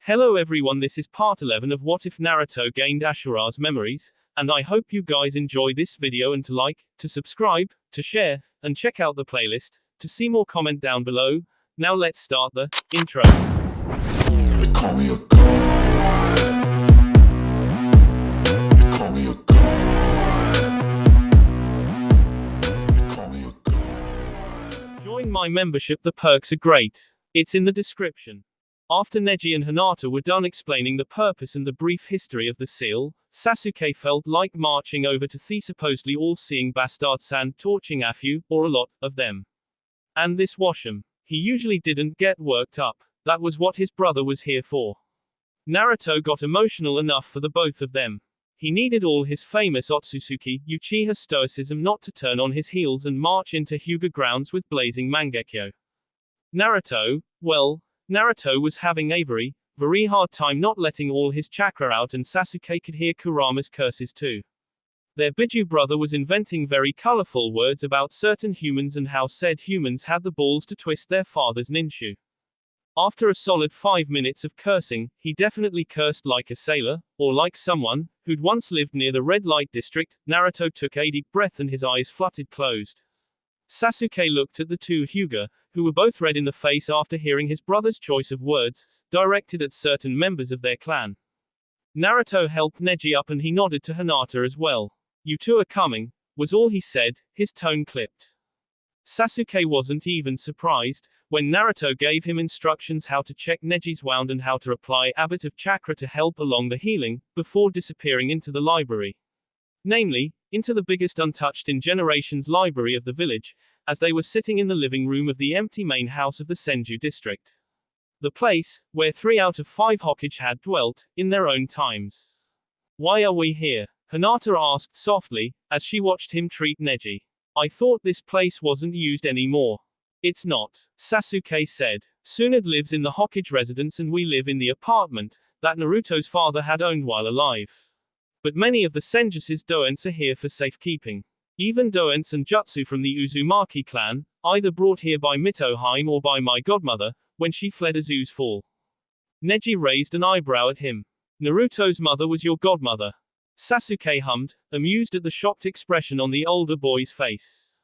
Hello everyone, this is part 11 of What If Naruto Gained Ashura's Memories, and I hope you guys enjoy this video and to like, to subscribe, to share, and check out the playlist, to see more comment down below. Now let's start the intro. They call me a god. They call me a god. They call me a god. Join my membership, the perks are great. It's in the description. After Neji and Hinata were done explaining the purpose and the brief history of the seal, Sasuke felt like marching over to the supposedly all-seeing bastards and torching a few, or a lot, of them. And this Washam. He usually didn't get worked up, that was what his brother was here for. Naruto got emotional enough for the both of them. He needed all his famous Otsutsuki, Uchiha stoicism not to turn on his heels and march into Hyuga grounds with blazing Mangekyo. Naruto was having a very hard time not letting all his chakra out, and Sasuke could hear Kurama's curses too. Their Biju brother was inventing very colorful words about certain humans and how said humans had the balls to twist their father's ninshu. After a solid 5 minutes of cursing, he definitely cursed like a sailor, or like someone who'd once lived near the red light district. Naruto took a deep breath and his eyes fluttered closed. Sasuke looked at the two Hyuga, who were both red in the face after hearing his brother's choice of words, directed at certain members of their clan. Naruto helped Neji up and he nodded to Hinata as well. "You two are coming," was all he said, his tone clipped. Sasuke wasn't even surprised when Naruto gave him instructions how to check Neji's wound and how to apply a bit of chakra to help along the healing, before disappearing into the library. Namely, into the biggest untouched in generations library of the village, as they were sitting in the living room of the empty main house of the Senju district. The place, where 3 out of 5 Hokage had dwelt, in their own times. "Why are we here?" Hinata asked softly, as she watched him treat Neji. "I thought this place wasn't used anymore." "It's not," Sasuke said. "Tsunade lives in the Hokage residence and we live in the apartment that Naruto's father had owned while alive. But many of the Senju's doents are here for safekeeping. Even doents and jutsu from the Uzumaki clan, either brought here by Mitohime or by my godmother, when she fled Azu's fall." Neji raised an eyebrow at him. "Naruto's mother was your godmother?" Sasuke hummed, amused at the shocked expression on the older boy's face.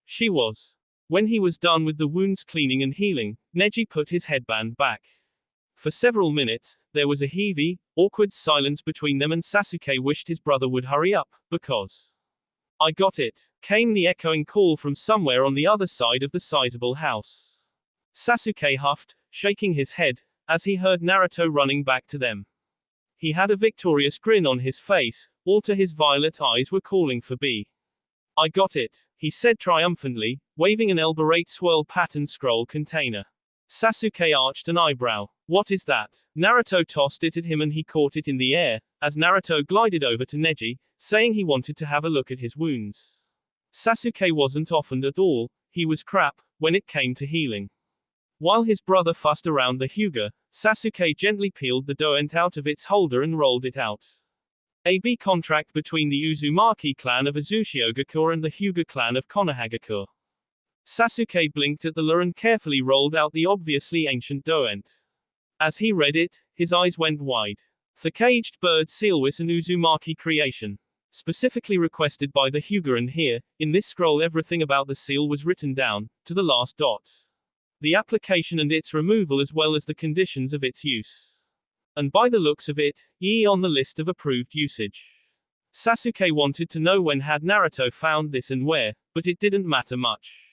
She was." When he was done with the wounds cleaning and healing, Neji put his headband back. For several minutes, there was a heavy, awkward silence between them, and Sasuke wished his brother would hurry up, because "I got it," came the echoing call from somewhere on the other side of the sizable house. Sasuke huffed, shaking his head, as he heard Naruto running back to them. He had a victorious grin on his face, all to his violet eyes were calling for B. "I got it," he said triumphantly, waving an elaborate swirl pattern scroll container. Sasuke arched an eyebrow. "What is that?" Naruto tossed it at him and he caught it in the air, as Naruto glided over to Neji, saying he wanted to have a look at his wounds. Sasuke wasn't offended at all, he was crap when it came to healing. While his brother fussed around the Hyuga, Sasuke gently peeled the doent out of its holder and rolled it out. A B contract between the Uzumaki clan of Azuchiogakure and the Hyuga clan of Konohagakure. Sasuke blinked at the lure and carefully rolled out the obviously ancient doent. As he read it, his eyes went wide. "The caged bird seal was an Uzumaki creation. Specifically requested by the Hyuga, and here, in this scroll everything about the seal was written down, to the last dot. The application and its removal as well as the conditions of its use. And by the looks of it, on the list of approved usage." Sasuke wanted to know when had Naruto found this and where, but it didn't matter much.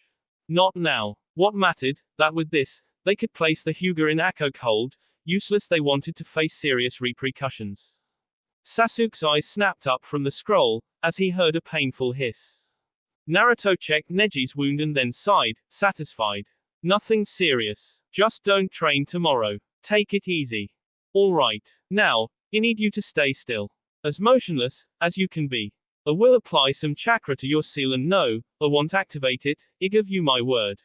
Not now. What mattered, that with this, they could place the Hyuga in a chokehold. Useless, they wanted to face serious repercussions. Sasuke's eyes snapped up from the scroll, as he heard a painful hiss. Naruto checked Neji's wound and then sighed, satisfied. "Nothing serious. Just don't train tomorrow. Take it easy. All right. Now, I need you to stay still. As motionless as you can be. I will apply some chakra to your seal and no, I won't activate it, I give you my word.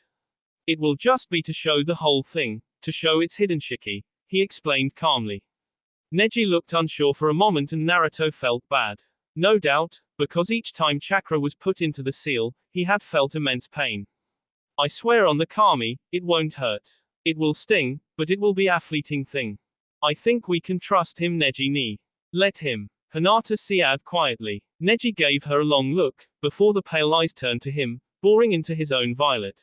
It will just be to show the whole thing, to show its hidden shiki," he explained calmly. Neji looked unsure for a moment and Naruto felt bad. No doubt, because each time chakra was put into the seal, he had felt immense pain. "I swear on the Kami, it won't hurt. It will sting, but it will be a fleeting thing. I think we can trust him, Neji ni. Let him. Hinata said quietly. Neji gave her a long look, before the pale eyes turned to him, boring into his own violet.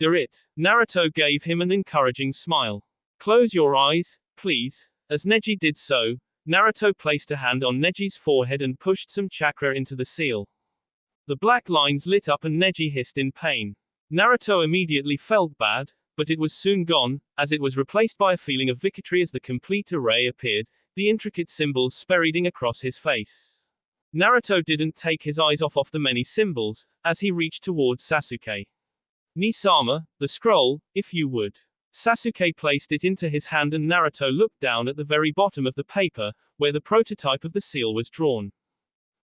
It. Naruto gave him an encouraging smile. Close your eyes, please. As Neji did so, Naruto placed a hand on Neji's forehead and pushed some chakra into the seal. The black lines lit up and Neji hissed in pain. Naruto immediately felt bad, but it was soon gone, as it was replaced by a feeling of victory as the complete array appeared, the intricate symbols spreading across his face. Naruto didn't take his eyes off the many symbols, as he reached towards Sasuke. Nisama, the scroll, if you would. Sasuke placed it into his hand and Naruto looked down at the very bottom of the paper, where the prototype of the seal was drawn.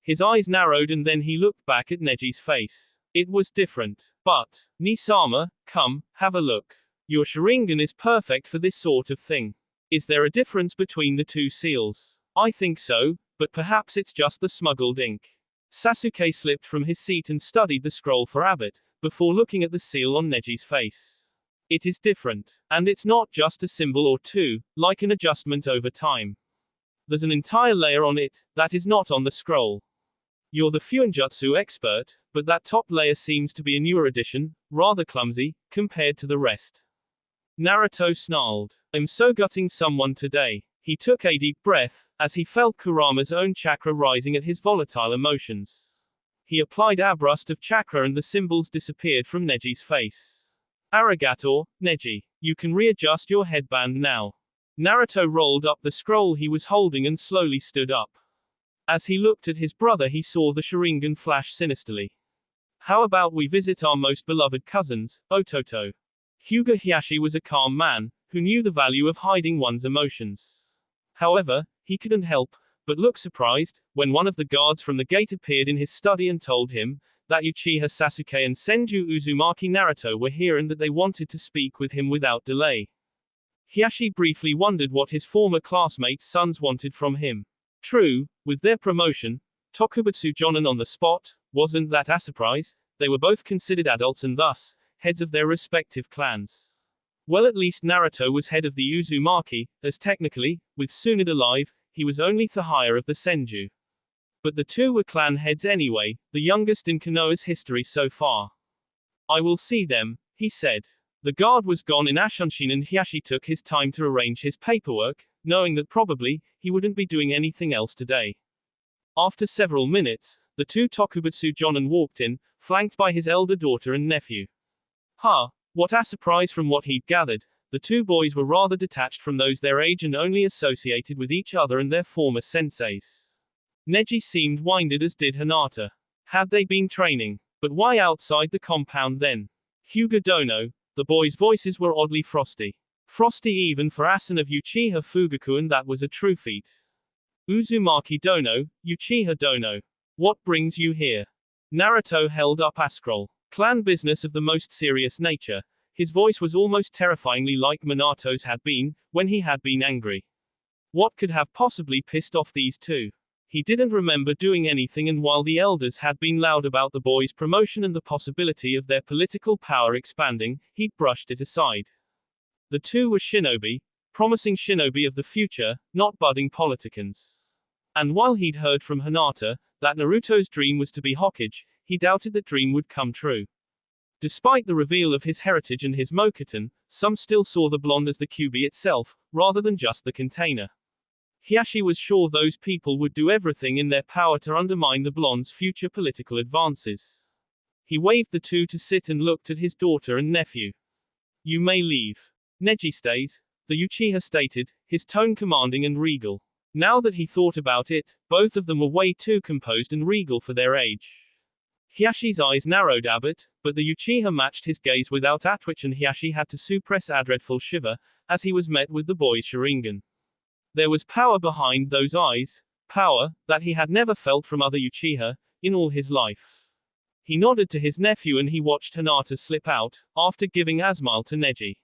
His eyes narrowed and then he looked back at Neji's face. It was different. But, Nisama, come, have a look. Your Sharingan is perfect for this sort of thing. Is there a difference between the two seals? I think so, but perhaps it's just the smuggled ink. Sasuke slipped from his seat and studied the scroll for a bit, before looking at the seal on Neji's face. It is different. And it's not just a symbol or two, like an adjustment over time. There's an entire layer on it, that is not on the scroll. You're the Fuinjutsu expert, but that top layer seems to be a newer addition, rather clumsy, compared to the rest. Naruto snarled. I'm so gutting someone today. He took a deep breath, as he felt Kurama's own chakra rising at his volatile emotions. He applied a burst of chakra and the symbols disappeared from Neji's face. Arigato, Neji. You can readjust your headband now. Naruto rolled up the scroll he was holding and slowly stood up. As he looked at his brother he saw the Sharingan flash sinisterly. How about we visit our most beloved cousins, Ototo? Hyuga Hiashi was a calm man, who knew the value of hiding one's emotions. However, he couldn't help but look surprised, when one of the guards from the gate appeared in his study and told him, that Uchiha Sasuke and Senju Uzumaki Naruto were here and that they wanted to speak with him without delay. Hiashi briefly wondered what his former classmates' sons wanted from him. True, with their promotion, Tokubutsu Jonin on the spot, wasn't that a surprise? They were both considered adults and thus, heads of their respective clans. Well, at least Naruto was head of the Uzumaki, as technically, with Tsunade alive, he was only the higher of the Senju. But the two were clan heads anyway, the youngest in Konoha's history so far. I will see them, he said. The guard was gone in Ashunshin and Hiashi took his time to arrange his paperwork, knowing that probably, he wouldn't be doing anything else today. After several minutes, the two Tokubutsu Jonin walked in, flanked by his elder daughter and nephew. What a surprise! From what he'd gathered, the two boys were rather detached from those their age and only associated with each other and their former senseis. Neji seemed winded as did Hinata. Had they been training? But why outside the compound then? Hyuga Dono. The boys' voices were oddly frosty. Frosty even for a son of Uchiha Fugaku, and that was a true feat. Uzumaki Dono, Uchiha Dono. What brings you here? Naruto held up a scroll. Clan business of the most serious nature. His voice was almost terrifyingly like Minato's had been, when he had been angry. What could have possibly pissed off these two? He didn't remember doing anything, and while the elders had been loud about the boys' promotion and the possibility of their political power expanding, he'd brushed it aside. The two were shinobi, promising shinobi of the future, not budding politicians. And while he'd heard from Hinata that Naruto's dream was to be Hokage, he doubted that dream would come true. Despite the reveal of his heritage and his Mokuton, some still saw the blonde as the Kyuubi itself, rather than just the container. Hiashi was sure those people would do everything in their power to undermine the blonde's future political advances. He waved the two to sit and looked at his daughter and nephew. You may leave. Neji stays, the Uchiha stated, his tone commanding and regal. Now that he thought about it, both of them were way too composed and regal for their age. Hiashi's eyes narrowed a bit, but the Uchiha matched his gaze without a twitch, and Hiashi had to suppress a dreadful shiver, as he was met with the boy's Sharingan. There was power behind those eyes, power that he had never felt from other Uchiha in all his life. He nodded to his nephew and he watched Hinata slip out, after giving a smile to Neji.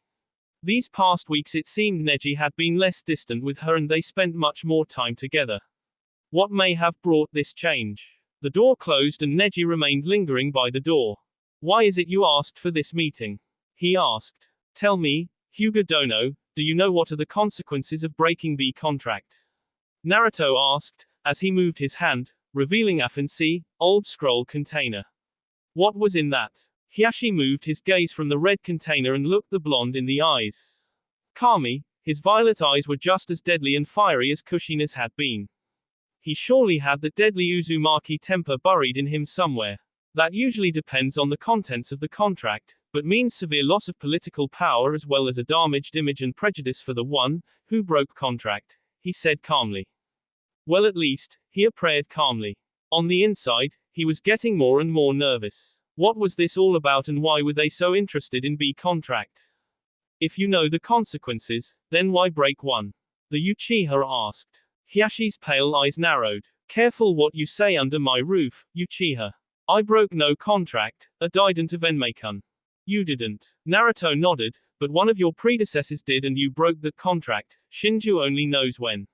These past weeks it seemed Neji had been less distant with her and they spent much more time together. What may have brought this change? The door closed and Neji remained lingering by the door. Why is it you asked for this meeting? He asked. Tell me, Hyuga Dono, do you know what are the consequences of breaking B contract? Naruto asked, as he moved his hand, revealing a fancy, old scroll container. What was in that? Hiashi moved his gaze from the red container and looked the blonde in the eyes. Calmly, his violet eyes were just as deadly and fiery as Kushina's had been. He surely had the deadly Uzumaki temper buried in him somewhere. That usually depends on the contents of the contract, but means severe loss of political power as well as a damaged image and prejudice for the one who broke contract, he said calmly. Well, at least, he prayed calmly. On the inside, he was getting more and more nervous. What was this all about and why were they so interested in B contract? If you know the consequences, then why break one? The Uchiha asked. Hiashi's pale eyes narrowed. Careful what you say under my roof, Uchiha. I broke no contract, I didn't Venmei-kun. You didn't. Naruto nodded, but one of your predecessors did and you broke that contract, Shinju only knows when.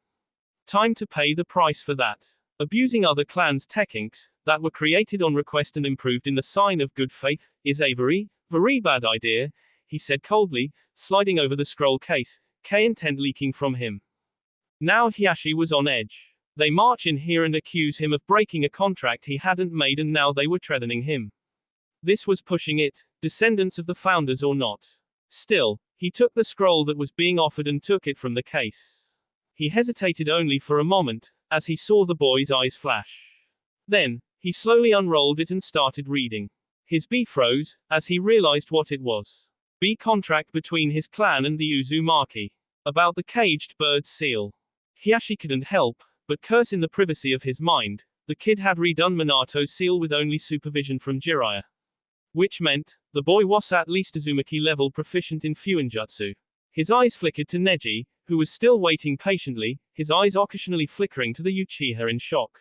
Time to pay the price for that. Abusing other clans' techniques, that were created on request and improved in the sign of good faith, is a very bad idea, he said coldly, sliding over the scroll case, intent leaking from him. Now Hiashi was on edge. They march in here and accuse him of breaking a contract he hadn't made and now they were threatening him. This was pushing it, descendants of the founders or not. Still, he took the scroll that was being offered and took it from the case. He hesitated only for a moment, as he saw the boy's eyes flash. Then, he slowly unrolled it and started reading. His B froze, as he realized what it was. B contract between his clan and the Uzumaki. About the caged bird seal. Hiashi couldn't help but curse in the privacy of his mind. The kid had redone Minato's seal with only supervision from Jiraiya. Which meant, the boy was at least Uzumaki level proficient in Fuinjutsu. His eyes flickered to Neji, who was still waiting patiently, his eyes occasionally flickering to the Uchiha in shock.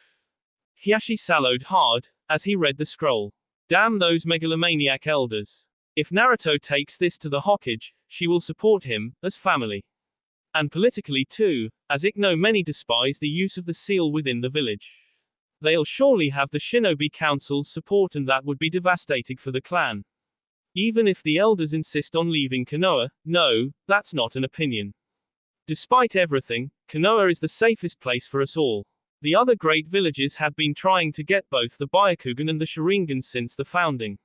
Hiashi swallowed hard, as he read the scroll. Damn those megalomaniac elders. If Naruto takes this to the Hokage, she will support him, as family. And politically too, as many despise the use of the seal within the village. They'll surely have the Shinobi Council's support and that would be devastating for the clan. Even if the elders insist on leaving Konoha, no, that's not an opinion. Despite everything, Konoha is the safest place for us all. The other great villages had been trying to get both the Byakugan and the Sharingan since the founding.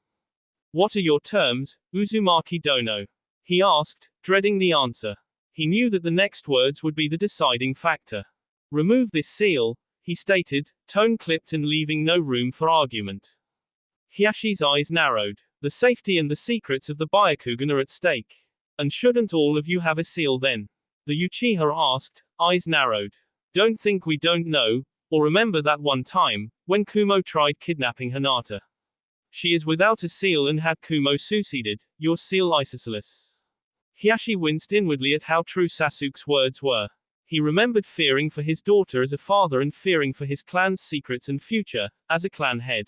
What are your terms, Uzumaki Dono? He asked, dreading the answer. He knew that the next words would be the deciding factor. Remove this seal, he stated, tone clipped and leaving no room for argument. Hiashi's eyes narrowed. The safety and the secrets of the Byakugan are at stake. And shouldn't all of you have a seal then? The Uchiha asked, eyes narrowed. Don't think we don't know, or remember that one time, when Kumo tried kidnapping Hinata. She is without a seal and had Kumo succeeded, your seal isosceles. Hiashi winced inwardly at how true Sasuke's words were. He remembered fearing for his daughter as a father and fearing for his clan's secrets and future, as a clan head.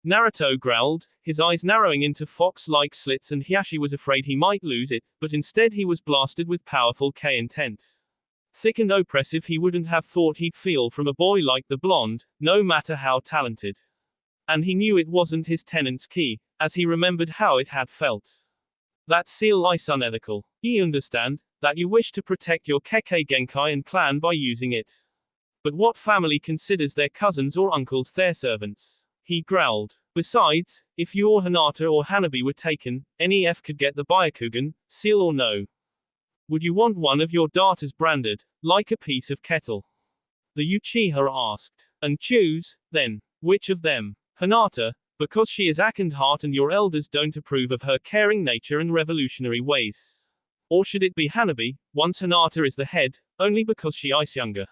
Naruto growled, his eyes narrowing into fox-like slits and Hiashi was afraid he might lose it, but instead he was blasted with powerful K-intent. Thick and oppressive he wouldn't have thought he'd feel from a boy like the blonde, no matter how talented. And he knew it wasn't his tenant's key, as he remembered how it had felt. That seal is unethical. You understand, that you wish to protect your Kekkei Genkai and clan by using it. But what family considers their cousins or uncles their servants? He growled. Besides, if you or Hinata or Hanabi were taken, any F could get the Byakugan, seal or no. Would you want one of your daughters branded, like a piece of kettle? The Uchiha asked. And choose, then, which of them? Hinata, because she is Akin's heart and your elders don't approve of her caring nature and revolutionary ways. Or should it be Hanabi, once Hinata is the head, only because she is younger?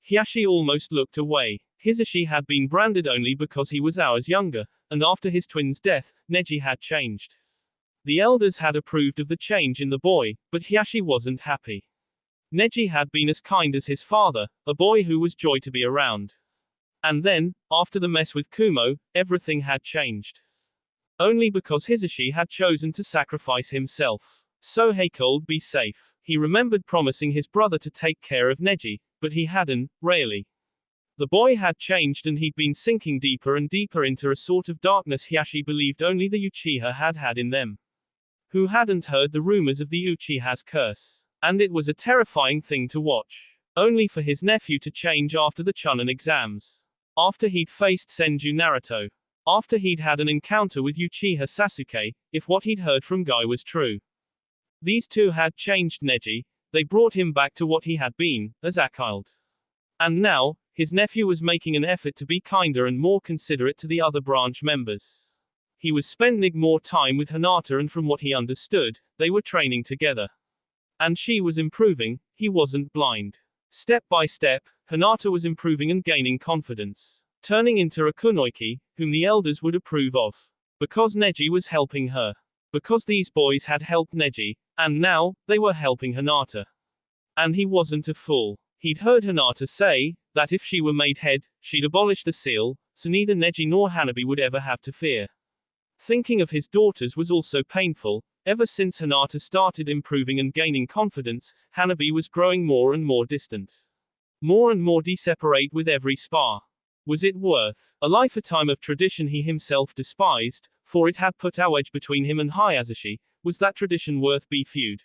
Hiashi almost looked away. Hisashi had been branded only because he was hours younger, and after his twin's death, Neji had changed. The elders had approved of the change in the boy, but Hiashi wasn't happy. Neji had been as kind as his father, a boy who was joy to be around. And then, after the mess with Kumo, everything had changed. Only because Hisashi had chosen to sacrifice himself. So he could be safe. He remembered promising his brother to take care of Neji, but he hadn't, really. The boy had changed and he'd been sinking deeper and deeper into a sort of darkness Hiashi believed only the Uchiha had in them. Who hadn't heard the rumors of the Uchiha's curse? And it was a terrifying thing to watch. Only for his nephew to change after the Chunin exams. After he'd faced Senju Naruto. After he'd had an encounter with Uchiha Sasuke, if what he'd heard from Guy was true. These two had changed Neji, they brought him back to what he had been, as a child. And now, his nephew was making an effort to be kinder and more considerate to the other branch members. He was spending more time with Hinata, and from what he understood, they were training together. And she was improving, he wasn't blind. Step by step, Hinata was improving and gaining confidence. Turning into a kunoichi, whom the elders would approve of. Because Neji was helping her. Because these boys had helped Neji, and now, they were helping Hinata. And he wasn't a fool. He'd heard Hinata say, that if she were made head, she'd abolish the seal, so neither Neji nor Hanabi would ever have to fear. Thinking of his daughters was also painful. Ever since Hinata started improving and gaining confidence, Hanabi was growing more and more distant. More and more separate with every spar. Was it worth a lifetime of tradition he himself despised, for it had put a wedge between him and Hayazushi? Was that tradition worth be feud?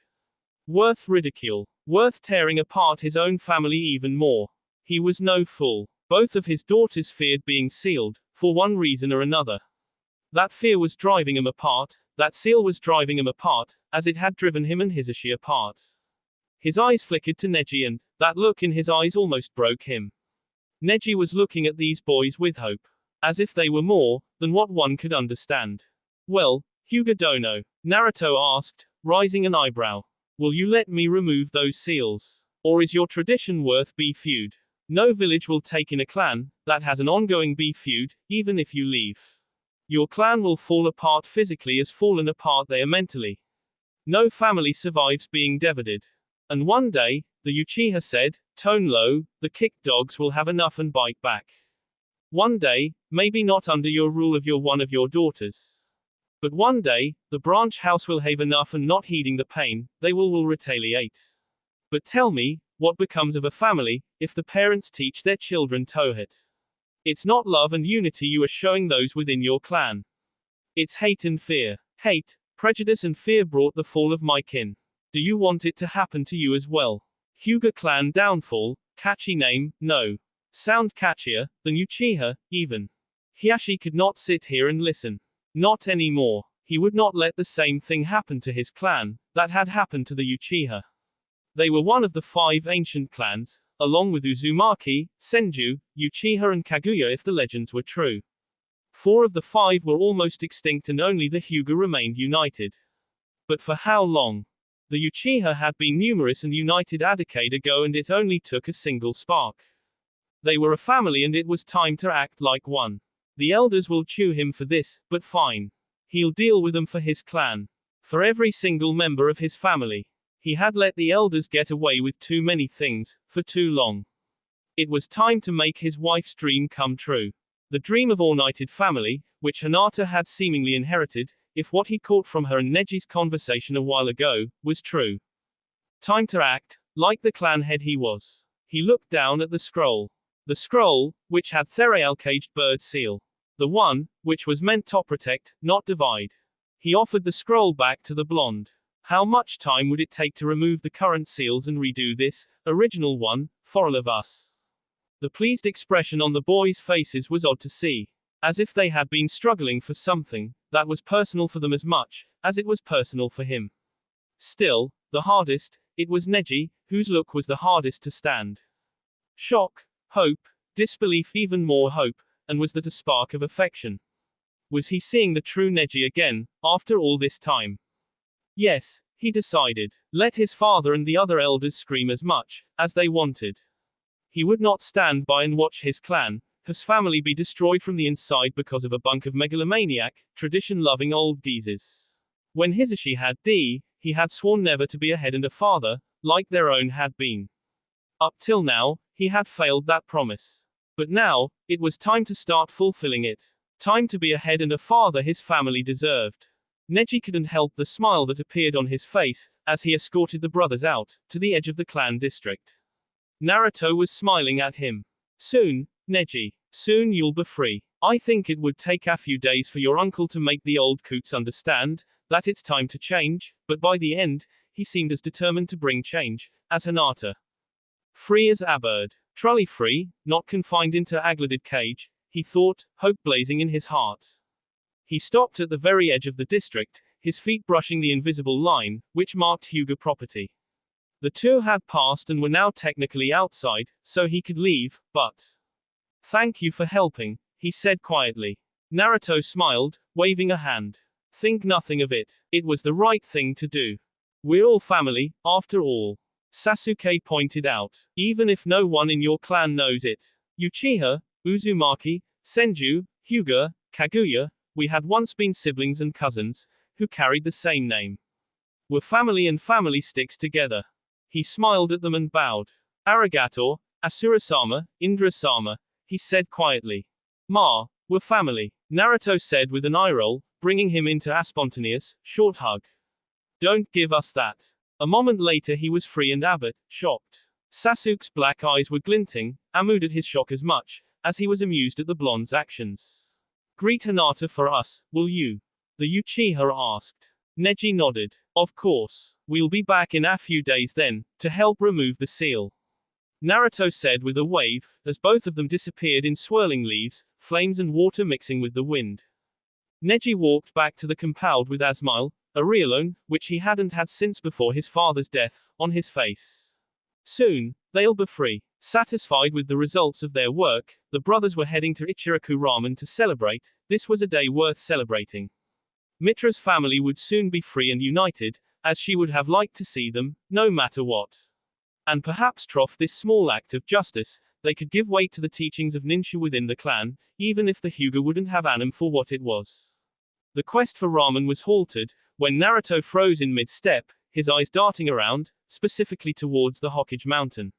Worth ridicule? Worth tearing apart his own family even more? He was no fool. Both of his daughters feared being sealed, for one reason or another. That fear was driving him apart, that seal was driving him apart, as it had driven him and Hisashi apart. His eyes flickered to Neji, and that look in his eyes almost broke him. Neji was looking at these boys with hope. As if they were more than what one could understand. Well, Hyuga Dono, Naruto asked, raising an eyebrow. Will you let me remove those seals? Or is your tradition worth be feud? No village will take in a clan that has an ongoing beef feud, even if you leave. Your clan will fall apart physically as fallen apart they are mentally. No family survives being divided. And one day, the Uchiha said, tone low, the kick dogs will have enough and bite back. One day, maybe not under your rule of one of your daughters. But one day, the branch house will have enough, and not heeding the pain, they will retaliate. But tell me, what becomes of a family, if the parents teach their children Tohit? It's not love and unity you are showing those within your clan. It's hate and fear. Hate, prejudice and fear brought the fall of my kin. Do you want it to happen to you as well? Hyuga clan downfall, catchy name, no. Sound catchier than Uchiha, even. Hiyashi could not sit here and listen. Not anymore. He would not let the same thing happen to his clan that had happened to the Uchiha. They were one of the 5 ancient clans, along with Uzumaki, Senju, Uchiha and Kaguya if the legends were true. 4 of the 5 were almost extinct and only the Hyuga remained united. But for how long? The Uchiha had been numerous and united a decade ago, and it only took a single spark. They were a family and it was time to act like one. The elders will chew him for this, but fine. He'll deal with them for his clan. For every single member of his family. He had let the elders get away with too many things, for too long. It was time to make his wife's dream come true. The dream of united family, which Hinata had seemingly inherited, if what he caught from her and Neji's conversation a while ago, was true. Time to act, like the clan head he was. He looked down at the scroll. The scroll, which had Therial caged bird seal. The one, which was meant to protect, not divide. He offered the scroll back to the blonde. How much time would it take to remove the current seals and redo this, original one, for all of us? The pleased expression on the boys' faces was odd to see. As if they had been struggling for something that was personal for them as much as it was personal for him. Still, the hardest, it was Neji, whose look was the hardest to stand. Shock, hope, disbelief, even more hope, and was that a spark of affection? Was he seeing the true Neji again, after all this time? Yes, he decided. Let his father and the other elders scream as much as they wanted. He would not stand by and watch his clan, his family be destroyed from the inside because of a bunk of megalomaniac, tradition-loving old geezers. When Hisashi had he had sworn never to be a head and a father, like their own had been. Up till now, he had failed that promise. But now, it was time to start fulfilling it. Time to be a head and a father his family deserved. Neji couldn't help the smile that appeared on his face, as he escorted the brothers out, to the edge of the clan district. Naruto was smiling at him. Soon, Neji. Soon you'll be free. I think it would take a few days for your uncle to make the old coots understand that it's time to change, but by the end, he seemed as determined to bring change as Hinata. Free as a bird. Truly free, not confined into agglided cage, he thought, hope blazing in his heart. He stopped at the very edge of the district, his feet brushing the invisible line, which marked Hyuga property. The two had passed and were now technically outside, so he could leave, but... Thank you for helping, he said quietly. Naruto smiled, waving a hand. Think nothing of it. It was the right thing to do. We're all family, after all. Sasuke pointed out. Even if no one in your clan knows it. Uchiha, Uzumaki, Senju, Hyuga, Kaguya, we had once been siblings and cousins, who carried the same name. We're family and family sticks together. He smiled at them and bowed. Arigato, Asura-sama, Indra-sama, he said quietly. Ma, we're family, Naruto said with an eye roll, bringing him into a spontaneous, short hug. Don't give us that. A moment later he was free and Abbott, shocked. Sasuke's black eyes were glinting, amused at his shock as much as he was amused at the blonde's actions. Greet Hinata for us, will you? The Uchiha asked. Neji nodded. Of course. We'll be back in a few days then, to help remove the seal. Naruto said with a wave, as both of them disappeared in swirling leaves, flames and water mixing with the wind. Neji walked back to the compound with a smile, a real which he hadn't had since before his father's death, on his face. Soon, they'll be free. Satisfied with the results of their work, the brothers were heading to Ichiraku Ramen to celebrate. This was a day worth celebrating. Mitra's family would soon be free and united, as she would have liked to see them, no matter what. And perhaps trough this small act of justice, they could give weight to the teachings of ninja within the clan, even if the Hyuga wouldn't have Anim for what it was. The quest for ramen was halted, when Naruto froze in mid-step, his eyes darting around, specifically towards the Hokage mountain.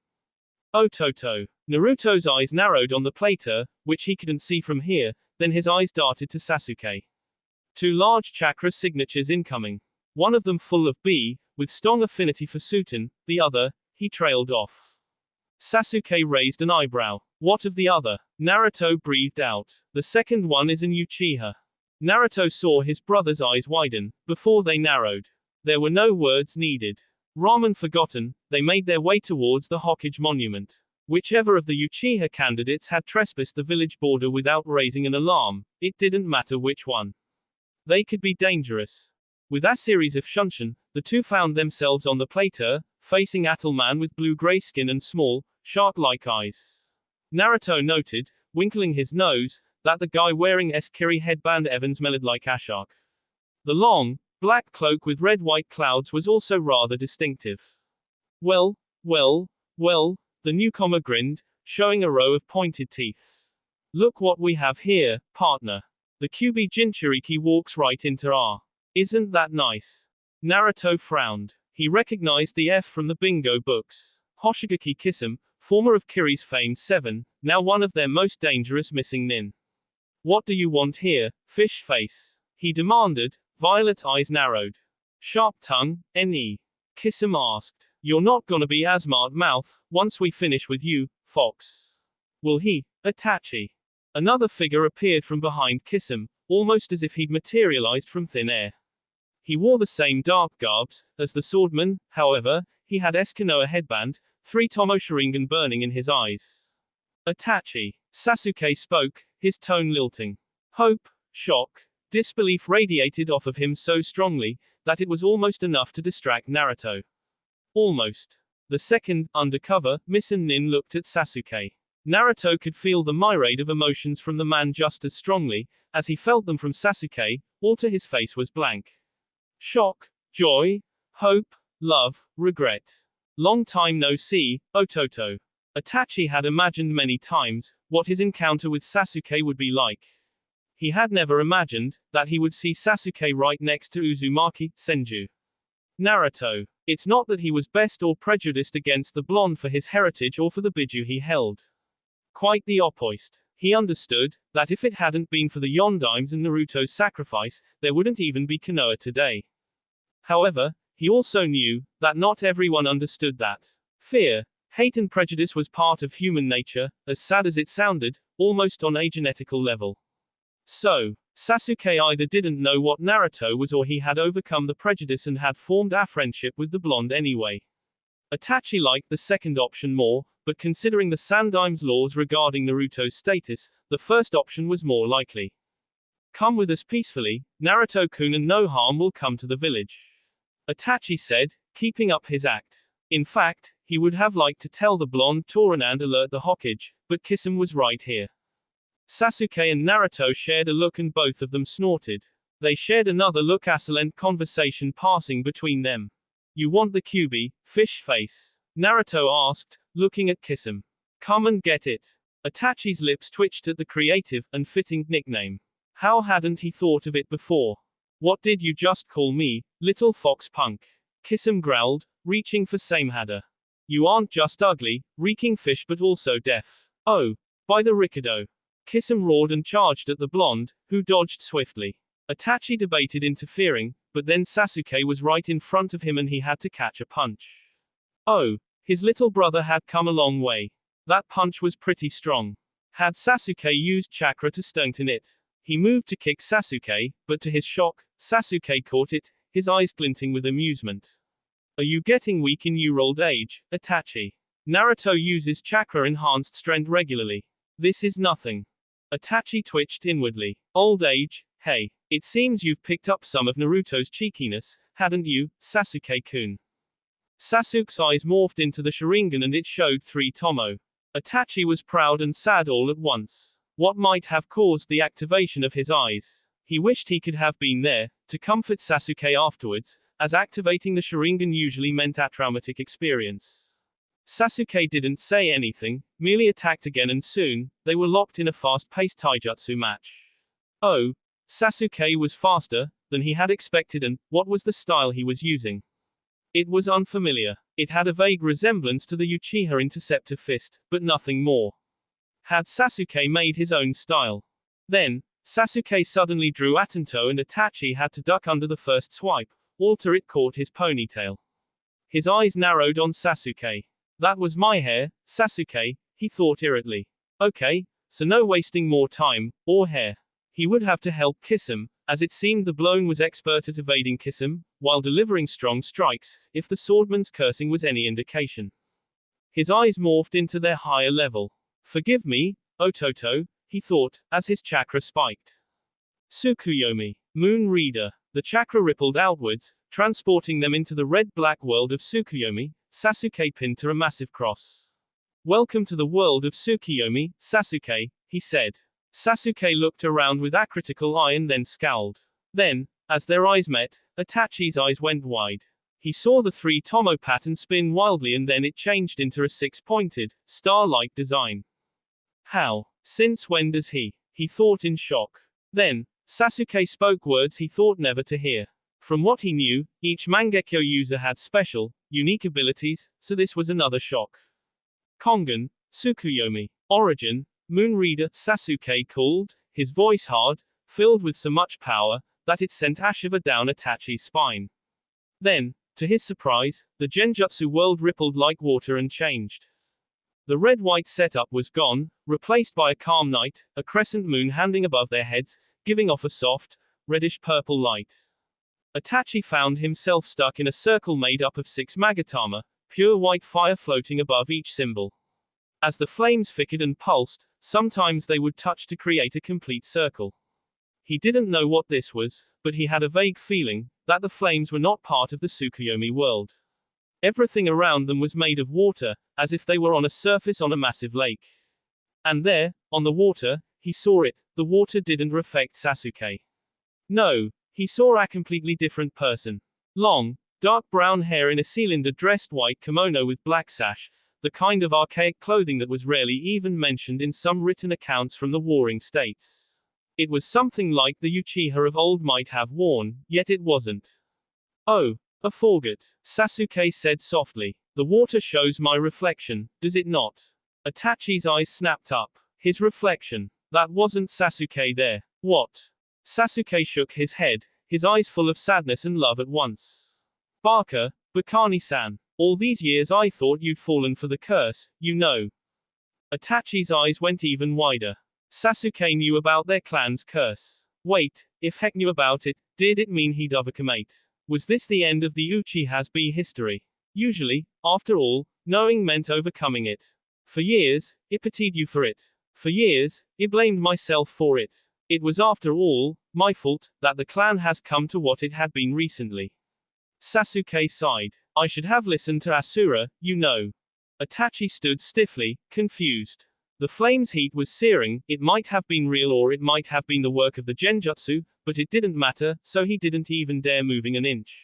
Ototo. Naruto's eyes narrowed on the plater, which he couldn't see from here, then his eyes darted to Sasuke. Two large chakra signatures incoming. One of them full of B, with strong affinity for Suten, the other, he trailed off. Sasuke raised an eyebrow. What of the other? Naruto breathed out. The second one is an Uchiha. Naruto saw his brother's eyes widen, before they narrowed. There were no words needed. Ramen forgotten, they made their way towards the Hokage monument. Whichever of the Uchiha candidates had trespassed the village border without raising an alarm, it didn't matter which one. They could be dangerous. With a series of shunshin, the two found themselves on the plateau, facing Attelman with blue-gray skin and small, shark-like eyes. Naruto noted, winkling his nose, that the guy wearing Eskiri headband Evans smelled like a shark. The long, black cloak with red-white clouds was also rather distinctive. Well, the newcomer grinned, showing a row of pointed teeth. Look what we have here, partner. The Kyuubi Jinchuriki walks right into our. Isn't that nice? Naruto frowned. He recognized the F from the bingo books. Hoshigaki Kisame, former of Kiri's famed seven, now one of their most dangerous missing nin. What do you want here, fish face? He demanded, violet eyes narrowed. Sharp tongue, N.E. Kisame asked. You're not gonna be as smart mouth, once we finish with you, fox. Will he? Itachi. Another figure appeared from behind Kisame, almost as if he'd materialized from thin air. He wore the same dark garbs as the swordman, however, he had Eskinoa headband, 3 Tomo Sharingan burning in his eyes. Itachi. Sasuke spoke, his tone lilting. Hope, shock, disbelief radiated off of him so strongly, that it was almost enough to distract Naruto. Almost. The second, undercover, Misen Nin looked at Sasuke. Naruto could feel the myriad of emotions from the man just as strongly, as he felt them from Sasuke, all to his face was blank. Shock, joy, hope, love, regret. Long time no see, Ototo. Itachi had imagined many times, what his encounter with Sasuke would be like. He had never imagined, that he would see Sasuke right next to Uzumaki, Senju. Naruto. It's not that he was best or prejudiced against the blonde for his heritage or for the biju he held. Quite the opposite. He understood, that if it hadn't been for the Yondaim's and Naruto's sacrifice, there wouldn't even be Konoha today. However, he also knew, that not everyone understood that. Fear, hate and prejudice was part of human nature, as sad as it sounded, almost on a genetical level. So, Sasuke either didn't know what Naruto was or he had overcome the prejudice and had formed a friendship with the blonde anyway. Itachi liked the second option more, but considering the Sandaim's laws regarding Naruto's status, the first option was more likely. Come with us peacefully, Naruto-kun, and no harm will come to the village. Itachi said, keeping up his act. In fact, he would have liked to tell the blonde Tauren and alert the Hokage, but Kisame was right here. Sasuke and Naruto shared a look and both of them snorted. They shared another look, a silent conversation passing between them. You want the QB, fish face? Naruto asked, looking at Kisame. Come and get it. Itachi's lips twitched at the creative and fitting nickname. How hadn't he thought of it before? What did you just call me, little fox punk? Kisame growled, reaching for Samehada. You aren't just ugly, reeking fish but also deaf. Oh, by the Rikado. Kisame roared and charged at the blonde, who dodged swiftly. Itachi debated interfering, but then Sasuke was right in front of him and he had to catch a punch. Oh, his little brother had come a long way. That punch was pretty strong. Had Sasuke used chakra to strengthen it? He moved to kick Sasuke, but to his shock, Sasuke caught it, his eyes glinting with amusement. Are you getting weak in your old age, Itachi? Naruto uses chakra-enhanced strength regularly. This is nothing. Itachi twitched inwardly. Old age, hey. It seems you've picked up some of Naruto's cheekiness, hadn't you, Sasuke-kun? Sasuke's eyes morphed into the Sharingan and it showed 3 tomo. Itachi was proud and sad all at once. What might have caused the activation of his eyes? He wished he could have been there, to comfort Sasuke afterwards, as activating the Sharingan usually meant a traumatic experience. Sasuke didn't say anything, merely attacked again and soon, they were locked in a fast-paced taijutsu match. Oh, Sasuke was faster than he had expected, and what was the style he was using? It was unfamiliar. It had a vague resemblance to the Uchiha Interceptor Fist, but nothing more. Had Sasuke made his own style? Then, Sasuke suddenly drew Atento and Itachi had to duck under the first swipe, alter it caught his ponytail. His eyes narrowed on Sasuke. That was my hair, Sasuke, he thought irritably. Okay, so no wasting more time, or hair. He would have to help Kisame, as it seemed the blown was expert at evading Kisame, while delivering strong strikes, if the swordman's cursing was any indication. His eyes morphed into their higher level. Forgive me, Ototo, he thought, as his chakra spiked. Tsukuyomi. Moon Reader. The chakra rippled outwards, transporting them into the red-black world of Tsukuyomi. Sasuke pinned to a massive cross. Welcome to the world of Tsukuyomi, Sasuke, he said. Sasuke looked around with a critical eye and then scowled. Then, as their eyes met, Itachi's eyes went wide. He saw the 3 tomo pattern spin wildly and then it changed into a 6-pointed, star-like design. How? Since when does he? He thought in shock. Then, Sasuke spoke words he thought never to hear. From what he knew, each Mangekyo user had special, unique abilities, so this was another shock. Kongen, Tsukuyomi. Origin, Moon Reader, Sasuke called, his voice hard, filled with so much power, that it sent a shiver down Itachi's spine. Then, to his surprise, the Genjutsu world rippled like water and changed. The red-white setup was gone, replaced by a calm night, a crescent moon hanging above their heads, giving off a soft, reddish-purple light. Itachi found himself stuck in a circle made up of 6 Magatama, pure white fire floating above each symbol. As the flames flickered and pulsed, sometimes they would touch to create a complete circle. He didn't know what this was, but he had a vague feeling that the flames were not part of the Tsukuyomi world. Everything around them was made of water, as if they were on a surface on a massive lake. And there, on the water, he saw it, the water didn't reflect Sasuke. No, he saw a completely different person. Long, dark brown hair in a cylinder-dressed white kimono with black sash, the kind of archaic clothing that was rarely even mentioned in some written accounts from the warring states. It was something like the Uchiha of old might have worn, yet it wasn't. Oh, a forget, Sasuke said softly. The water shows my reflection, does it not? Itachi's eyes snapped up. His reflection. That wasn't Sasuke there. What? Sasuke shook his head, his eyes full of sadness and love at once. Baka, Bakani-san. All these years I thought you'd fallen for the curse, you know. Itachi's eyes went even wider. Sasuke knew about their clan's curse. Wait, if Heck knew about it, did it mean he'd overcome it? Was this the end of the Uchiha's history? Usually, after all, knowing meant overcoming it. For years, I pitied you for it. For years, I blamed myself for it. It was after all, my fault, that the clan has come to what it had been recently. Sasuke sighed. I should have listened to Ashura, you know. Itachi stood stiffly, confused. The flame's heat was searing, it might have been real or it might have been the work of the genjutsu, but it didn't matter, so he didn't even dare moving an inch.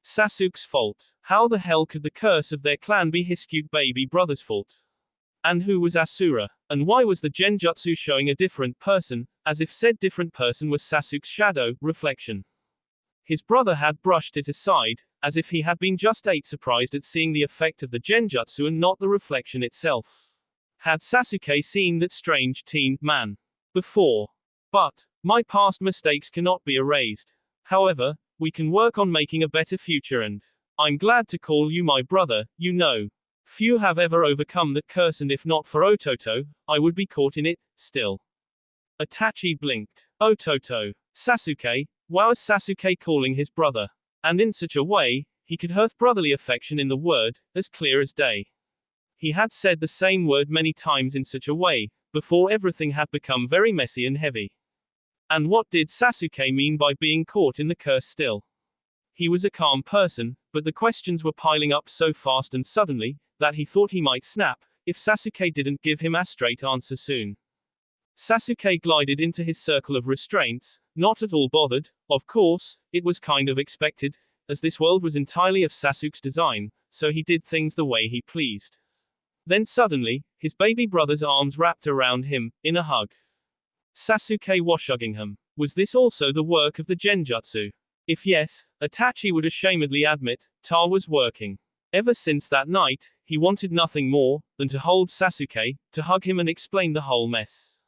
Sasuke's fault. How the hell could the curse of their clan be his cute baby brother's fault? And who was Ashura? And why was the genjutsu showing a different person, as if said different person was Sasuke's shadow, reflection? His brother had brushed it aside, as if he had been just surprised at seeing the effect of the genjutsu and not the reflection itself. Had Sasuke seen that strange teen man before? But my past mistakes cannot be erased. However, we can work on making a better future and I'm glad to call you my brother, you know. Few have ever overcome that curse and if not for Ototo, I would be caught in it, still. Itachi blinked. Ototo. Sasuke, why was Sasuke calling his brother? And in such a way, he could hear brotherly affection in the word, as clear as day. He had said the same word many times in such a way, before everything had become very messy and heavy. And what did Sasuke mean by being caught in the curse still? He was a calm person, but the questions were piling up so fast and suddenly, that he thought he might snap, if Sasuke didn't give him a straight answer soon. Sasuke glided into his circle of restraints, not at all bothered, of course, it was kind of expected, as this world was entirely of Sasuke's design, so he did things the way he pleased. Then suddenly, his baby brother's arms wrapped around him, in a hug. Sasuke was hugging him. Was this also the work of the genjutsu? If yes, Itachi would ashamedly admit, Ta was working. Ever since that night, he wanted nothing more than to hold Sasuke, to hug him and explain the whole mess.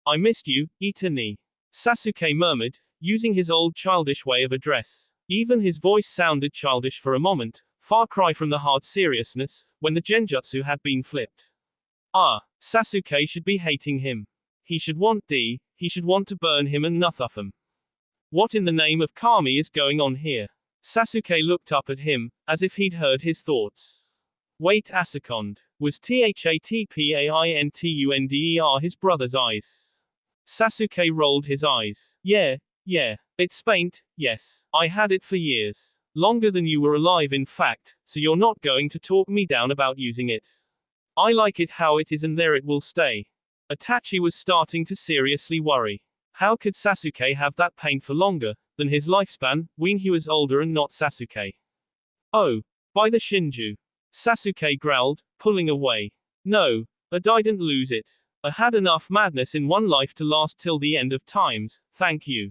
I missed you, Ita-ni. Sasuke murmured, using his old childish way of address. Even his voice sounded childish for a moment, far cry from the hard seriousness, when the genjutsu had been flipped. Ah, Sasuke should be hating him. He should want to burn him and nothing him. What in the name of Kami is going on here? Sasuke looked up at him, as if he'd heard his thoughts. Wait a second. Was Thatpaintunder his brother's eyes? Sasuke rolled his eyes. Yeah, it's paint, yes. I had it for years. Longer than you were alive in fact, so you're not going to talk me down about using it. I like it how it is and there it will stay. Itachi was starting to seriously worry. How could Sasuke have that paint for longer than his lifespan, when he was older and not Sasuke? Oh, by the Shinju. Sasuke growled, pulling away. No, I didn't lose it. I had enough madness in one life to last till the end of times, thank you.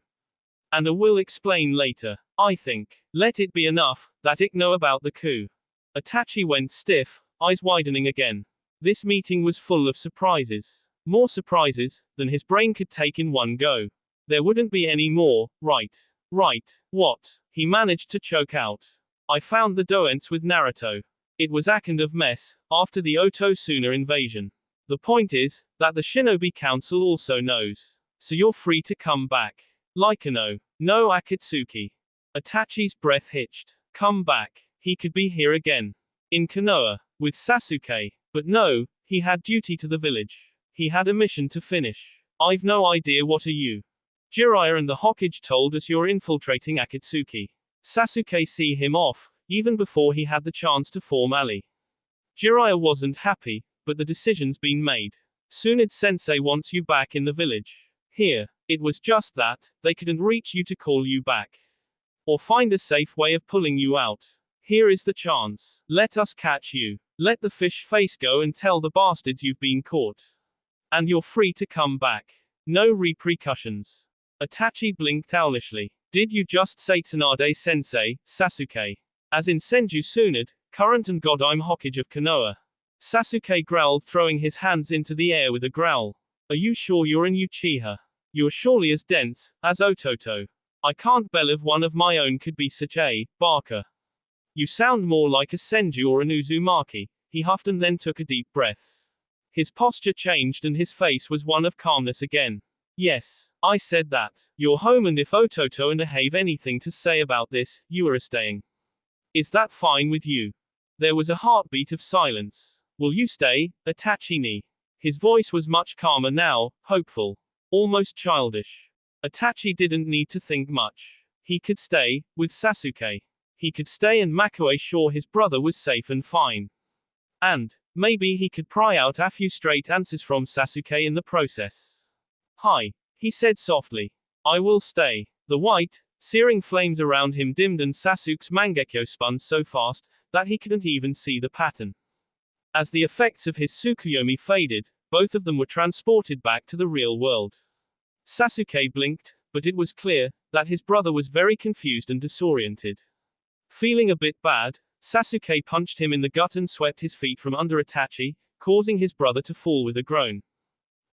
And I will explain later. I think. Let it be enough, that I know about the coup. Itachi went stiff, eyes widening again. This meeting was full of surprises. More surprises than his brain could take in one go. There wouldn't be any more, right? What? He managed to choke out. I found the doents with Naruto. It was a kind of mess, after the Otosuna invasion. The point is, that the Shinobi Council also knows. So you're free to come back. Likano. No Akatsuki. Itachi's breath hitched. Come back. He could be here again. In Konoha. With Sasuke. But no, he had duty to the village. He had a mission to finish. I've no idea what are you. Jiraiya and the Hokage told us you're infiltrating Akatsuki. Sasuke see him off, even before he had the chance to form ally. Jiraiya wasn't happy, but the decision's been made. Tsunade-sensei wants you back in the village. Here. It was just that, they couldn't reach you to call you back. Or find a safe way of pulling you out. Here is the chance. Let us catch you. Let the fish face go and tell the bastards you've been caught. And you're free to come back. No repercussions. Itachi blinked owlishly. Did you just say Tsunade-sensei, Sasuke? As in Senju Tsunade, current and Godime Hokage of Konoha. Sasuke growled, throwing his hands into the air with a growl. Are you sure you're an Uchiha? You're surely as dense as Ototo. I can't believe one of my own could be such a barker. You sound more like a Senju or an Uzumaki. He huffed and then took a deep breath. His posture changed and his face was one of calmness again. Yes, I said that. You're home, and if Ototo and I have anything to say about this, you are staying. Is that fine with you? There was a heartbeat of silence. Will you stay, Itachi-ni? His voice was much calmer now, hopeful. Almost childish. Itachi didn't need to think much. He could stay, with Sasuke. He could stay and Makoe sure his brother was safe and fine. And, maybe he could pry out a few straight answers from Sasuke in the process. Hi, he said softly. I will stay. The white, searing flames around him dimmed and Sasuke's Mangekyo spun so fast, that he couldn't even see the pattern. As the effects of his Tsukuyomi faded, both of them were transported back to the real world. Sasuke blinked, but it was clear that his brother was very confused and disoriented. Feeling a bit bad, Sasuke punched him in the gut and swept his feet from under Itachi, causing his brother to fall with a groan.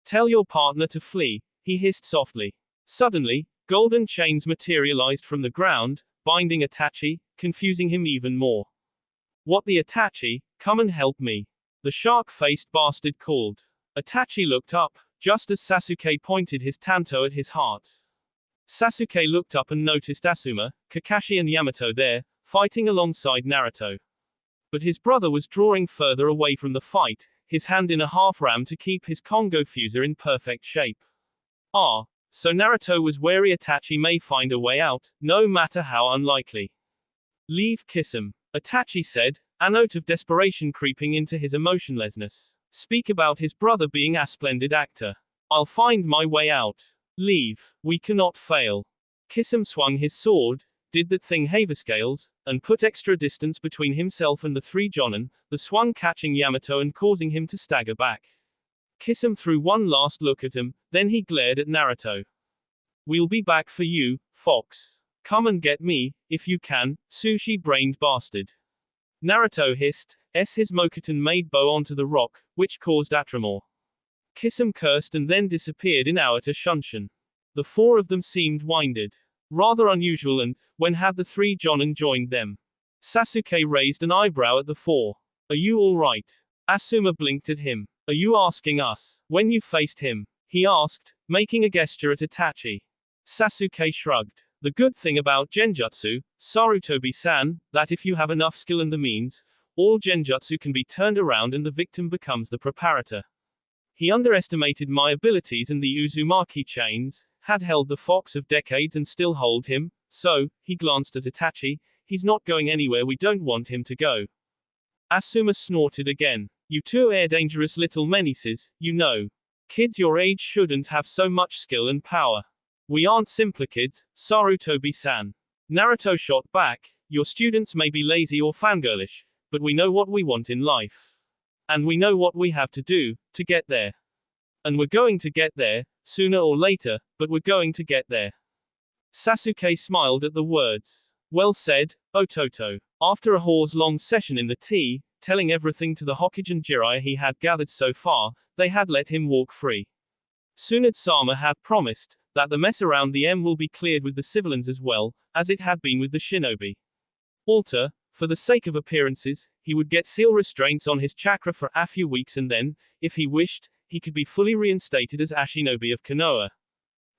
Tell your partner to flee, he hissed softly. Suddenly, golden chains materialized from the ground, binding Itachi, confusing him even more. What the Itachi, come and help me. The shark-faced bastard called. Itachi looked up, just as Sasuke pointed his tanto at his heart. Sasuke looked up and noticed Asuma, Kakashi and Yamato there, fighting alongside Naruto. But his brother was drawing further away from the fight, his hand in a half-ram to keep his Kongo fuser in perfect shape. Ah, so Naruto was wary Itachi may find a way out, no matter how unlikely. Leave kiss him, Itachi said, a note of desperation creeping into his emotionlessness. Speak about his brother being a splendid actor. I'll find my way out. Leave, we cannot fail. Kisum swung his sword, did that thing Haverscales, and put extra distance between himself and the three Jonin, the swung catching Yamato and causing him to stagger back. Kisum threw one last look at him, then he glared at Naruto. We'll be back for you, Fox. Come and get me, if you can, sushi-brained bastard. Naruto hissed, his Mokuton-made bow onto the rock, which caused a tremor. Kisum cursed and then disappeared in Aota Shunshin. The four of them seemed winded. Rather unusual, and, when had the three Jonin joined them? Sasuke raised an eyebrow at the four. Are you alright? Asuma blinked at him. Are you asking us? When you faced him? He asked, making a gesture at Itachi. Sasuke shrugged. The good thing about Genjutsu, Sarutobi-san, that if you have enough skill and the means, all Genjutsu can be turned around and the victim becomes the preparator. He underestimated my abilities, and the Uzumaki chains had held the fox of decades and still hold him, so, he glanced at Itachi, he's not going anywhere, we don't want him to go. Asuma snorted again. You two are dangerous little menaces, you know. Kids your age shouldn't have so much skill and power. We aren't simpler kids, Sarutobi-san. Naruto shot back, your students may be lazy or fangirlish, but we know what we want in life. And we know what we have to do, to get there. And we're going to get there, sooner or later, but we're going to get there. Sasuke smiled at the words. Well said, Ototo. After a hours-long session in the tea, telling everything to the Hokage and Jiraiya he had gathered so far, they had let him walk free. Tsunade-sama had promised that the mess around the M will be cleared with the civilians as well, as it had been with the shinobi. Alter, for the sake of appearances, he would get seal restraints on his chakra for a few weeks, and then, if he wished, he could be fully reinstated as a shinobi of Konoha.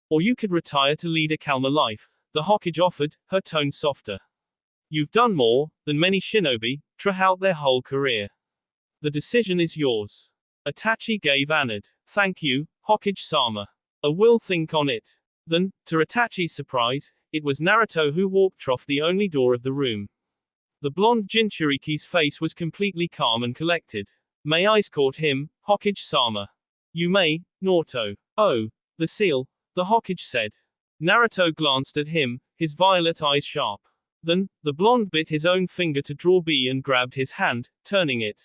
Or you could retire to lead a calmer life, the Hokage offered, her tone softer. You've done more than many shinobi, throughout their whole career. The decision is yours. Itachi gave a nod. Thank you, Hokage-sama. I will think on it. Then, to Itachi's surprise, it was Naruto who walked through the only door of the room. The blonde Jinchuriki's face was completely calm and collected. May I escort him, Hokage-sama? You may, Naruto. Oh, the seal, the Hokage said. Naruto glanced at him, his violet eyes sharp. Then, the blonde bit his own finger to draw B and grabbed his hand, turning it.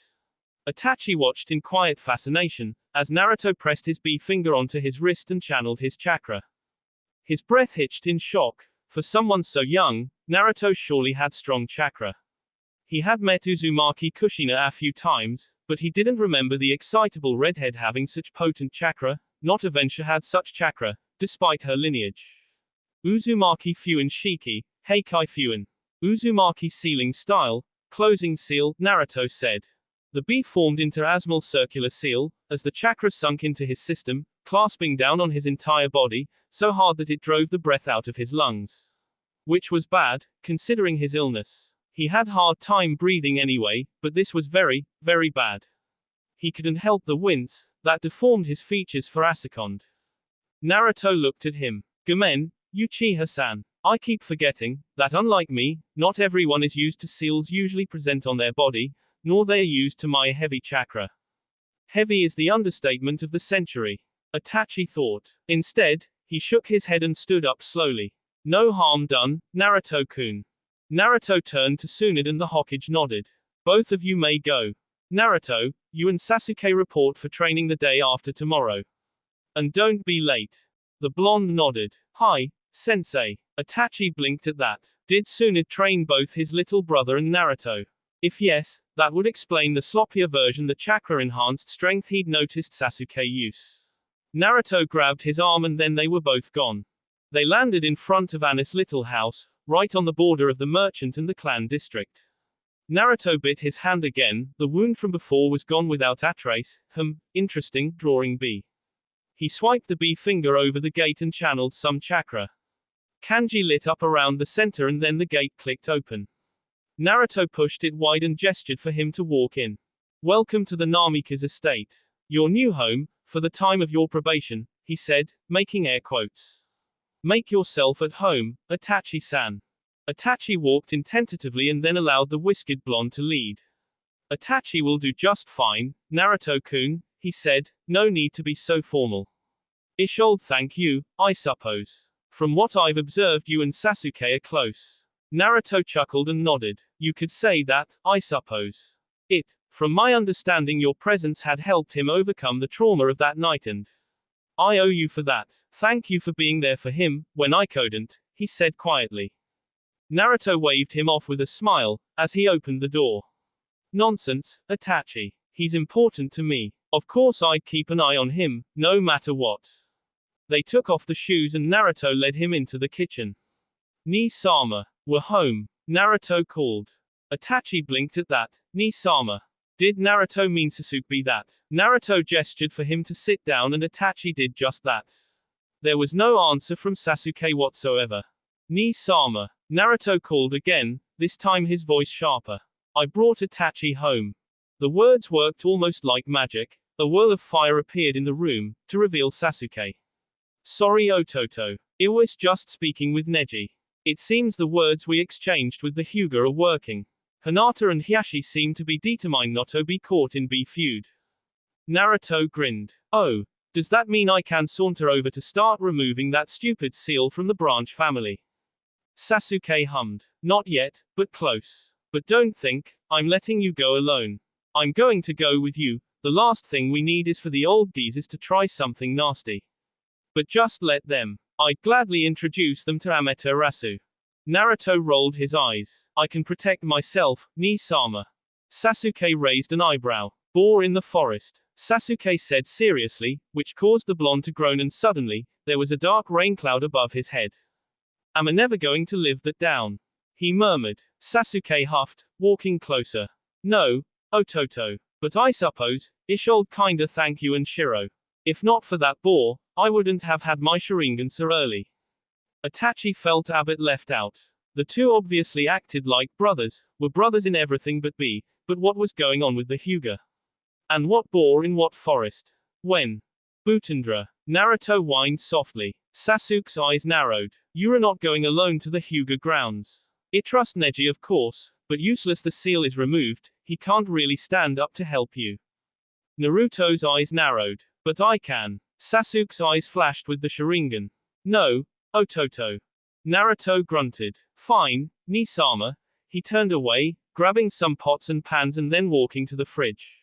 Itachi watched in quiet fascination, as Naruto pressed his B finger onto his wrist and channeled his chakra. His breath hitched in shock. For someone so young, Naruto surely had strong chakra. He had met Uzumaki Kushina a few times, but he didn't remember the excitable redhead having such potent chakra. Not Avensha had such chakra, despite her lineage. Uzumaki Fuin Shiki, Heikai Fuin. Uzumaki sealing style, closing seal, Naruto said. The bee formed into asmal circular seal, as the chakra sunk into his system, clasping down on his entire body, so hard that it drove the breath out of his lungs. Which was bad, considering his illness. He had hard time breathing anyway, but this was very, very bad. He couldn't help the wince, that deformed his features for a second. Naruto looked at him. Gomen, Uchiha-san. I keep forgetting, that unlike me, not everyone is used to seals usually present on their body, nor they are used to my heavy chakra. Heavy is the understatement of the century. Itachi thought. Instead, he shook his head and stood up slowly. No harm done, Naruto-kun. Naruto turned to Tsunade and the Hokage nodded. Both of you may go. Naruto, you and Sasuke report for training the day after tomorrow. And don't be late. The blonde nodded. Hi, sensei. Itachi blinked at that. Did Tsunade train both his little brother and Naruto? If yes, that would explain the sloppier version, the chakra-enhanced strength he'd noticed Sasuke use. Naruto grabbed his arm and then they were both gone. They landed in front of Anna's little house, right on the border of the merchant and the clan district. Naruto bit his hand again, the wound from before was gone without a trace. Interesting, drawing B. He swiped the B finger over the gate and channeled some chakra. Kanji lit up around the center and then the gate clicked open. Naruto pushed it wide and gestured for him to walk in. Welcome to the Namika's estate. Your new home, for the time of your probation, he said, making air quotes. Make yourself at home, Itachi-san. Itachi walked in tentatively and then allowed the whiskered blonde to lead. Itachi will do just fine, Naruto-kun, he said, no need to be so formal. Ishold, thank you, I suppose. From what I've observed, you and Sasuke are close. Naruto chuckled and nodded. You could say that, I suppose. From my understanding, your presence had helped him overcome the trauma of that night and I owe you for that. Thank you for being there for him, when I couldn't, he said quietly. Naruto waved him off with a smile, as he opened the door. Nonsense, Itachi. He's important to me. Of course I'd keep an eye on him, no matter what. They took off the shoes and Naruto led him into the kitchen. Ni-sama. We're home, Naruto called. Itachi blinked at that. Ni-sama. Did Naruto mean Sasuke that? Naruto gestured for him to sit down and Itachi did just that. There was no answer from Sasuke whatsoever. Ni-sama. Naruto called again, this time his voice sharper. I brought Itachi home. The words worked almost like magic. A whirl of fire appeared in the room, to reveal Sasuke. Sorry Ototo. I was just speaking with Neji. It seems the words we exchanged with the Hyuga are working. Hinata and Hiashi seem to be determined not to be caught in B feud. Naruto grinned. Oh, does that mean I can saunter over to start removing that stupid seal from the branch family? Sasuke hummed. Not yet, but close. But don't think, I'm letting you go alone. I'm going to go with you. The last thing we need is for the old geezers to try something nasty. But just let them. I'd gladly introduce them to Amaterasu. Naruto rolled his eyes. I can protect myself, Ni-sama. Sasuke raised an eyebrow. Boar in the forest. Sasuke said seriously, which caused the blonde to groan and suddenly, there was a dark rain cloud above his head. Am I never going to live that down? He murmured. Sasuke huffed, walking closer. No, Ototo. But I suppose, Ishold kinda thank you and Shiro. If not for that boar, I wouldn't have had my Sharingan so early. Itachi felt a bit left out. The two obviously acted like brothers, were brothers in everything but B, but what was going on with the Hyuga? And what boar in what forest? When? Butendra. Naruto whined softly. Sasuke's eyes narrowed. You're not going alone to the Hyuga grounds. I trust Neji of course, but useless the seal is removed, he can't really stand up to help you. Naruto's eyes narrowed. But I can. Sasuke's eyes flashed with the Sharingan. No, Ototo. Naruto grunted. Fine, Ni-sama. He turned away, grabbing some pots and pans and then walking to the fridge.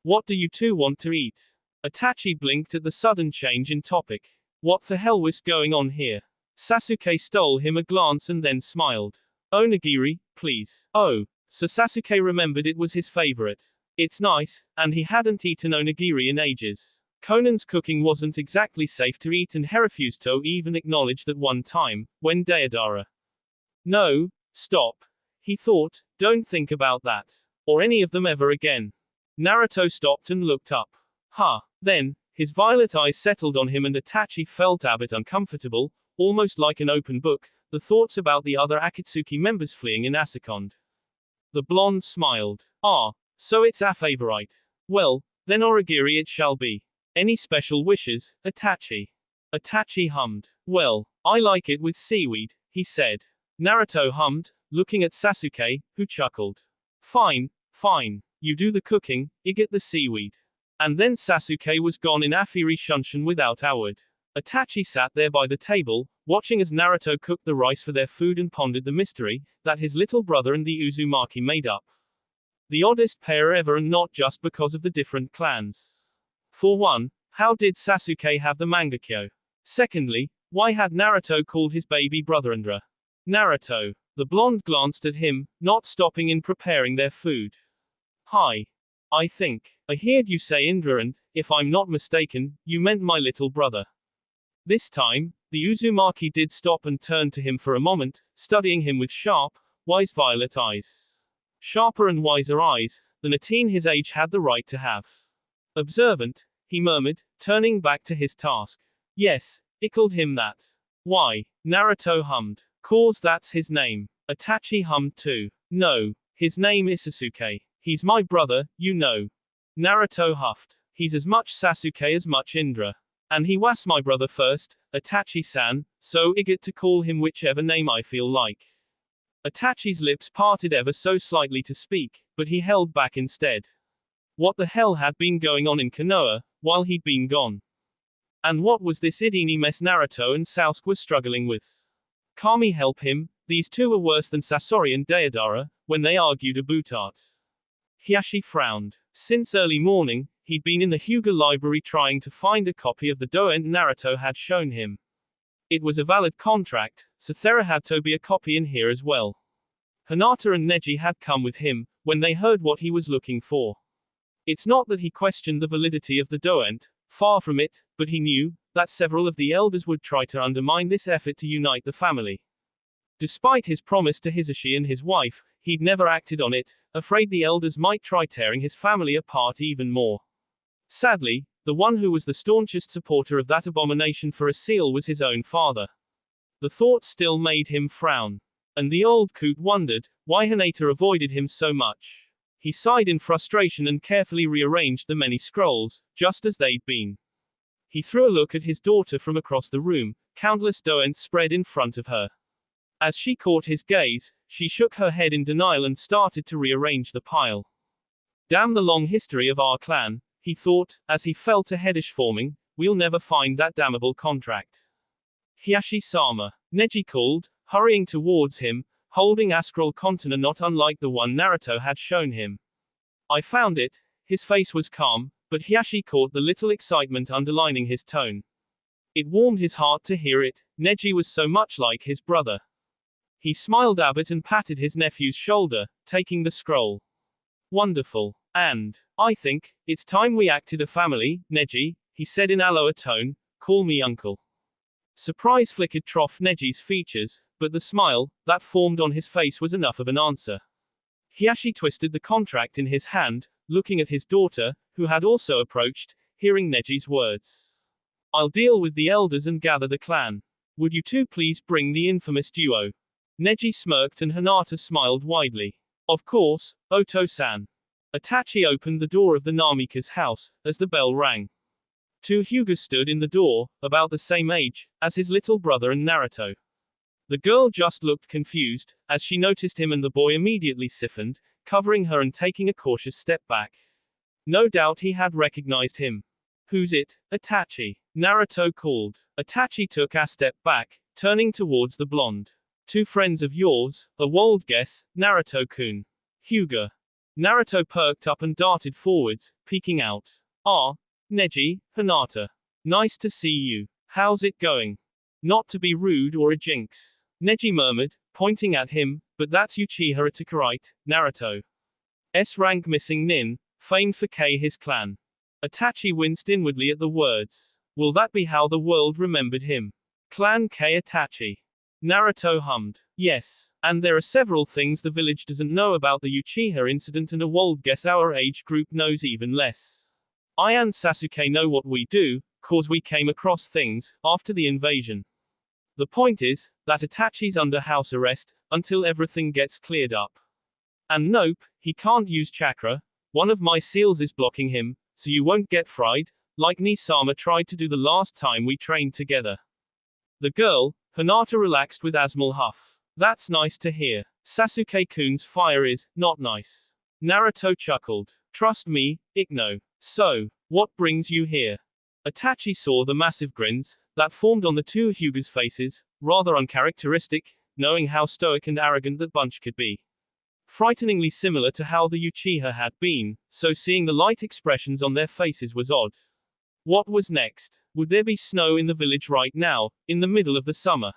What do you two want to eat? Itachi blinked at the sudden change in topic. What the hell was going on here? Sasuke stole him a glance and then smiled. Onigiri, please. Oh, so Sasuke remembered it was his favorite. It's nice, and he hadn't eaten onigiri in ages. Conan's cooking wasn't exactly safe to eat and Hirafuto even acknowledged that one time, when Deidara. No, stop. He thought, don't think about that. Or any of them ever again. Naruto stopped and looked up. Huh. Then, his violet eyes settled on him and Itachi felt a bit uncomfortable, almost like an open book, the thoughts about the other Akatsuki members fleeing in a second. The blonde smiled. Ah, so it's a favorite. Well, then origiri it shall be. Any special wishes, Itachi? Itachi hummed. Well, I like it with seaweed, he said. Naruto hummed, looking at Sasuke, who chuckled. Fine, fine. You do the cooking, I get the seaweed. And then Sasuke was gone in Afiri Shunshin without a word. Itachi sat there by the table, watching as Naruto cooked the rice for their food and pondered the mystery that his little brother and the Uzumaki made up. The oddest pair ever, and not just because of the different clans. For one, how did Sasuke have the Mangekyo? Secondly, why had Naruto called his baby brother Indra? Naruto. The blonde glanced at him, not stopping in preparing their food. Hi. I think. I heard you say Indra and, if I'm not mistaken, you meant my little brother. This time, the Uzumaki did stop and turned to him for a moment, studying him with sharp, wise violet eyes. Sharper and wiser eyes than a teen his age had the right to have. Observant, he murmured, turning back to his task. Yes, I called him that. Why? Naruto hummed. Cause that's his name. Itachi hummed too. No, his name is Sasuke. He's my brother, you know. Naruto huffed. He's as much Sasuke as much Indra. And he was my brother first, Itachi-san, so I get to call him whichever name I feel like. Itachi's lips parted ever so slightly to speak, but he held back instead. What the hell had been going on in Konoha, while he'd been gone? And what was this idini mess Naruto and Sasuke were struggling with? Kami help him, these two were worse than Sasori and Deidara, when they argued about. Hiashi frowned. Since early morning, he'd been in the Hyuga library trying to find a copy of the document Naruto had shown him. It was a valid contract, so there had to be a copy in here as well. Hinata and Neji had come with him, when they heard what he was looking for. It's not that he questioned the validity of the document, far from it, but he knew that several of the elders would try to undermine this effort to unite the family. Despite his promise to Hisashi and his wife, he'd never acted on it, afraid the elders might try tearing his family apart even more. Sadly, the one who was the staunchest supporter of that abomination for a seal was his own father. The thought still made him frown. And the old coot wondered why Hinata avoided him so much. He sighed in frustration and carefully rearranged the many scrolls, just as they'd been. He threw a look at his daughter from across the room, countless documents spread in front of her. As she caught his gaze, she shook her head in denial and started to rearrange the pile. Damn the long history of our clan, he thought, as he felt a headish forming, we'll never find that damnable contract. Hiashi-sama. Neji called, hurrying towards him, holding a scroll container not unlike the one Naruto had shown him. I found it. His face was calm, but Hiashi caught the little excitement underlining his tone. It warmed his heart to hear it. Neji was so much like his brother. He smiled a bit and patted his nephew's shoulder, taking the scroll. Wonderful. And, I think, it's time we acted a family, Neji, he said in a lower tone, call me uncle. Surprise flickered trough Neji's features, but the smile that formed on his face was enough of an answer. Hiashi twisted the contract in his hand, looking at his daughter, who had also approached, hearing Neji's words. I'll deal with the elders and gather the clan. Would you two please bring the infamous duo? Neji smirked and Hinata smiled widely. Of course, Oto-san. Itachi opened the door of the Namika's house, as the bell rang. Two Hyugas stood in the door, about the same age as his little brother and Naruto. The girl just looked confused, as she noticed him, and the boy immediately stiffened, covering her and taking a cautious step back. No doubt he had recognized him. Who's it, Itachi? Naruto called. Itachi took a step back, turning towards the blonde. Two friends of yours, a wild guess, Naruto-kun. Hyuga. Naruto perked up and darted forwards, peeking out. Ah, Neji, Hinata. Nice to see you. How's it going? Not to be rude or a jinx. Neji murmured, pointing at him, but that's Uchiha Itachi, Naruto. S rank missing nin, famed for his clan. Itachi winced inwardly at the words. Will that be how the world remembered him? Clan Itachi. Naruto hummed. Yes. And there are several things the village doesn't know about the Uchiha incident, and a wild guess our age group knows even less. I and Sasuke know what we do, cause we came across things, after the invasion. The point is, that Itachi's under house arrest, until everything gets cleared up. And nope, he can't use chakra, one of my seals is blocking him, so you won't get fried, like Nisama tried to do the last time we trained together. The girl, Hinata, relaxed with Asmal huff. That's nice to hear. Sasuke-kun's fire is not nice. Naruto chuckled. Trust me, Ikno. So, what brings you here? Itachi saw the massive grins that formed on the two Hyugas' faces, rather uncharacteristic, knowing how stoic and arrogant that bunch could be. Frighteningly similar to how the Uchiha had been, so seeing the light expressions on their faces was odd. What was next? Would there be snow in the village right now, in the middle of the summer?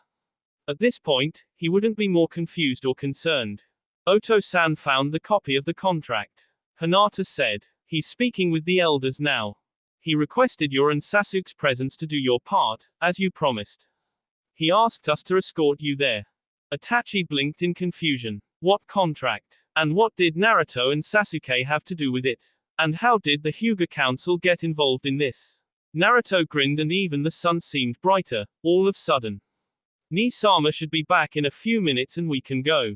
At this point, he wouldn't be more confused or concerned. Oto-san found the copy of the contract. Hinata said. He's speaking with the elders now. He requested your and Sasuke's presence to do your part, as you promised. He asked us to escort you there. Itachi blinked in confusion. What contract? And what did Naruto and Sasuke have to do with it? And how did the Hyuga Council get involved in this? Naruto grinned and even the sun seemed brighter, all of sudden. Nisama should be back in a few minutes and we can go.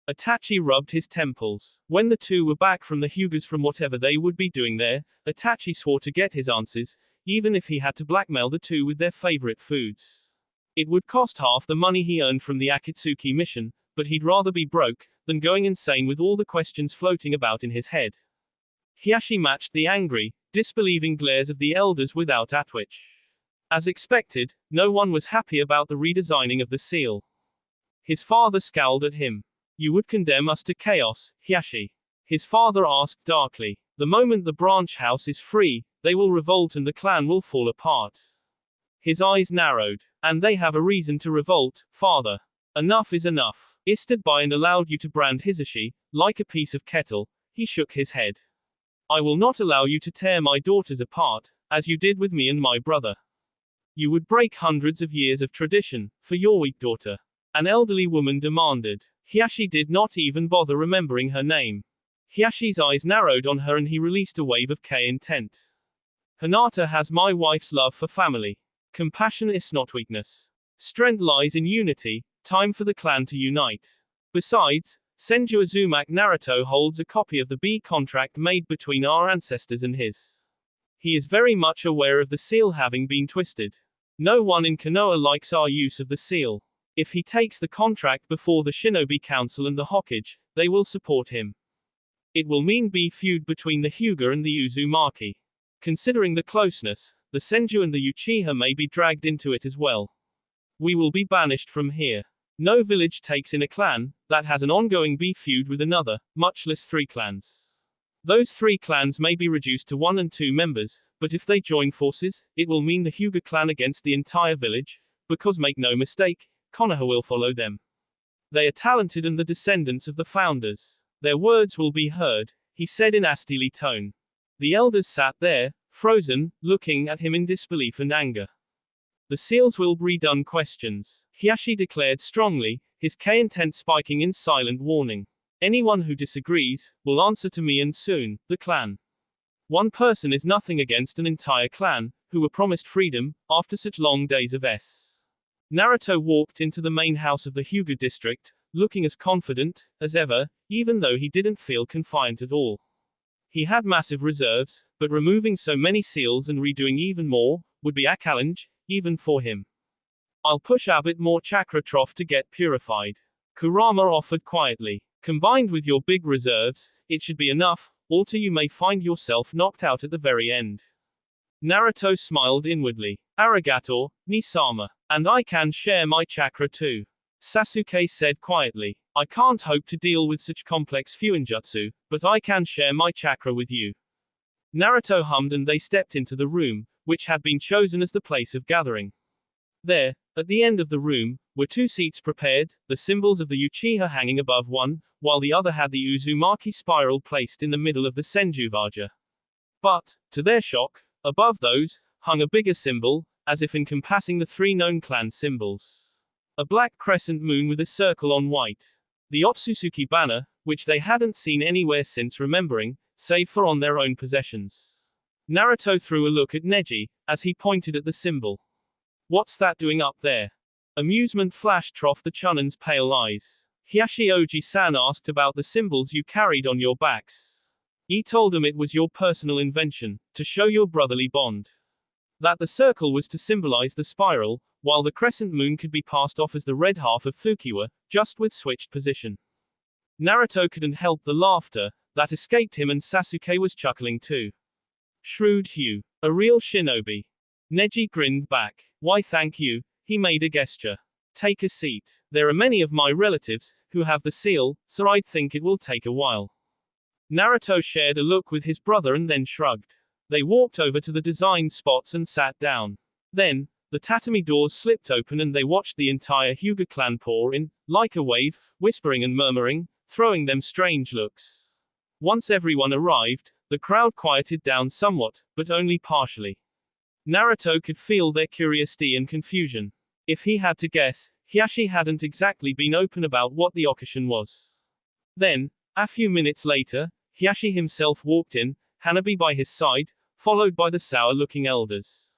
Itachi rubbed his temples. When the two were back from the Hyugas from whatever they would be doing there, Itachi swore to get his answers, even if he had to blackmail the two with their favorite foods. It would cost half the money he earned from the Akatsuki mission, but he'd rather be broke than going insane with all the questions floating about in his head. Hiyashi matched the angry, disbelieving glares of the elders without a twitch. As expected, no one was happy about the redesigning of the seal. His father scowled at him. You would condemn us to chaos, Hiyashi? His father asked darkly. The moment the branch house is free, they will revolt and the clan will fall apart. His eyes narrowed. And they have a reason to revolt, father. Enough is enough. I stood by and allowed you to brand Hisashi, like a piece of kettle. He shook his head. I will not allow you to tear my daughters apart, as you did with me and my brother. You would break hundreds of years of tradition, for your weak daughter. An elderly woman demanded. Hiyashi did not even bother remembering her name. Hiyashi's eyes narrowed on her and he released a wave of intent. Hinata has my wife's love for family. Compassion is not weakness. Strength lies in unity, time for the clan to unite. Besides, Senju Uzumaki Naruto holds a copy of the B contract made between our ancestors and his. He is very much aware of the seal having been twisted. No one in Konoha likes our use of the seal. If he takes the contract before the Shinobi Council and the Hokage, they will support him. It will mean B feud between the Hyuga and the Uzumaki. Considering the closeness, the Senju and the Uchiha may be dragged into it as well. We will be banished from here. No village takes in a clan that has an ongoing B feud with another, much less 3 clans. Those 3 clans may be reduced to 1 and 2 members, but if they join forces, it will mean the Hyuga clan against the entire village, because make no mistake, Konoha will follow them. They are talented and the descendants of the founders. Their words will be heard, he said in a steely tone. The elders sat there, frozen, looking at him in disbelief and anger. The seals will be redone questions, Hiyashi declared strongly, his intent spiking in silent warning. Anyone who disagrees, will answer to me and soon, the clan. One person is nothing against an entire clan, who were promised freedom, after such long days of Naruto walked into the main house of the Hyuga district, looking as confident as ever, even though he didn't feel confiant at all. He had massive reserves, but removing so many seals and redoing even more, would be a challenge, even for him. I'll push a bit more chakra trough to get purified. Kurama offered quietly. Combined with your big reserves, it should be enough, or you may find yourself knocked out at the very end. Naruto smiled inwardly. Arigato, Nisama. And I can share my chakra too. Sasuke said quietly. I can't hope to deal with such complex fuinjutsu, but I can share my chakra with you. Naruto hummed and they stepped into the room, which had been chosen as the place of gathering. There, at the end of the room, were 2 seats prepared, the symbols of the Uchiha hanging above one, while the other had the Uzumaki spiral placed in the middle of the Senjuvaja. But, to their shock, above those, hung a bigger symbol, as if encompassing the 3 known clan symbols. A black crescent moon with a circle on white. The Otsutsuki banner, which they hadn't seen anywhere since remembering, save for on their own possessions. Naruto threw a look at Neji, as he pointed at the symbol. What's that doing up there? Amusement flashed off the Chunan's pale eyes. Hiyashi Oji-san asked about the symbols you carried on your backs. He told him it was your personal invention, to show your brotherly bond. That the circle was to symbolize the spiral, while the crescent moon could be passed off as the red half of Fukiwa, just with switched position. Naruto couldn't help the laughter that escaped him, and Sasuke was chuckling too. Shrewd Hugh. A real shinobi. Neji grinned back. Why thank you, he made a gesture. Take a seat. There are many of my relatives who have the seal, so I'd think it will take a while. Naruto shared a look with his brother and then shrugged. They walked over to the designed spots and sat down. Then, the tatami doors slipped open and they watched the entire Hyuga clan pour in, like a wave, whispering and murmuring, throwing them strange looks. Once everyone arrived, the crowd quieted down somewhat, but only partially. Naruto could feel their curiosity and confusion. If he had to guess, Hiyashi hadn't exactly been open about what the occasion was. Then, a few minutes later, Hiyashi himself walked in, Hanabi by his side, followed by the sour-looking elders.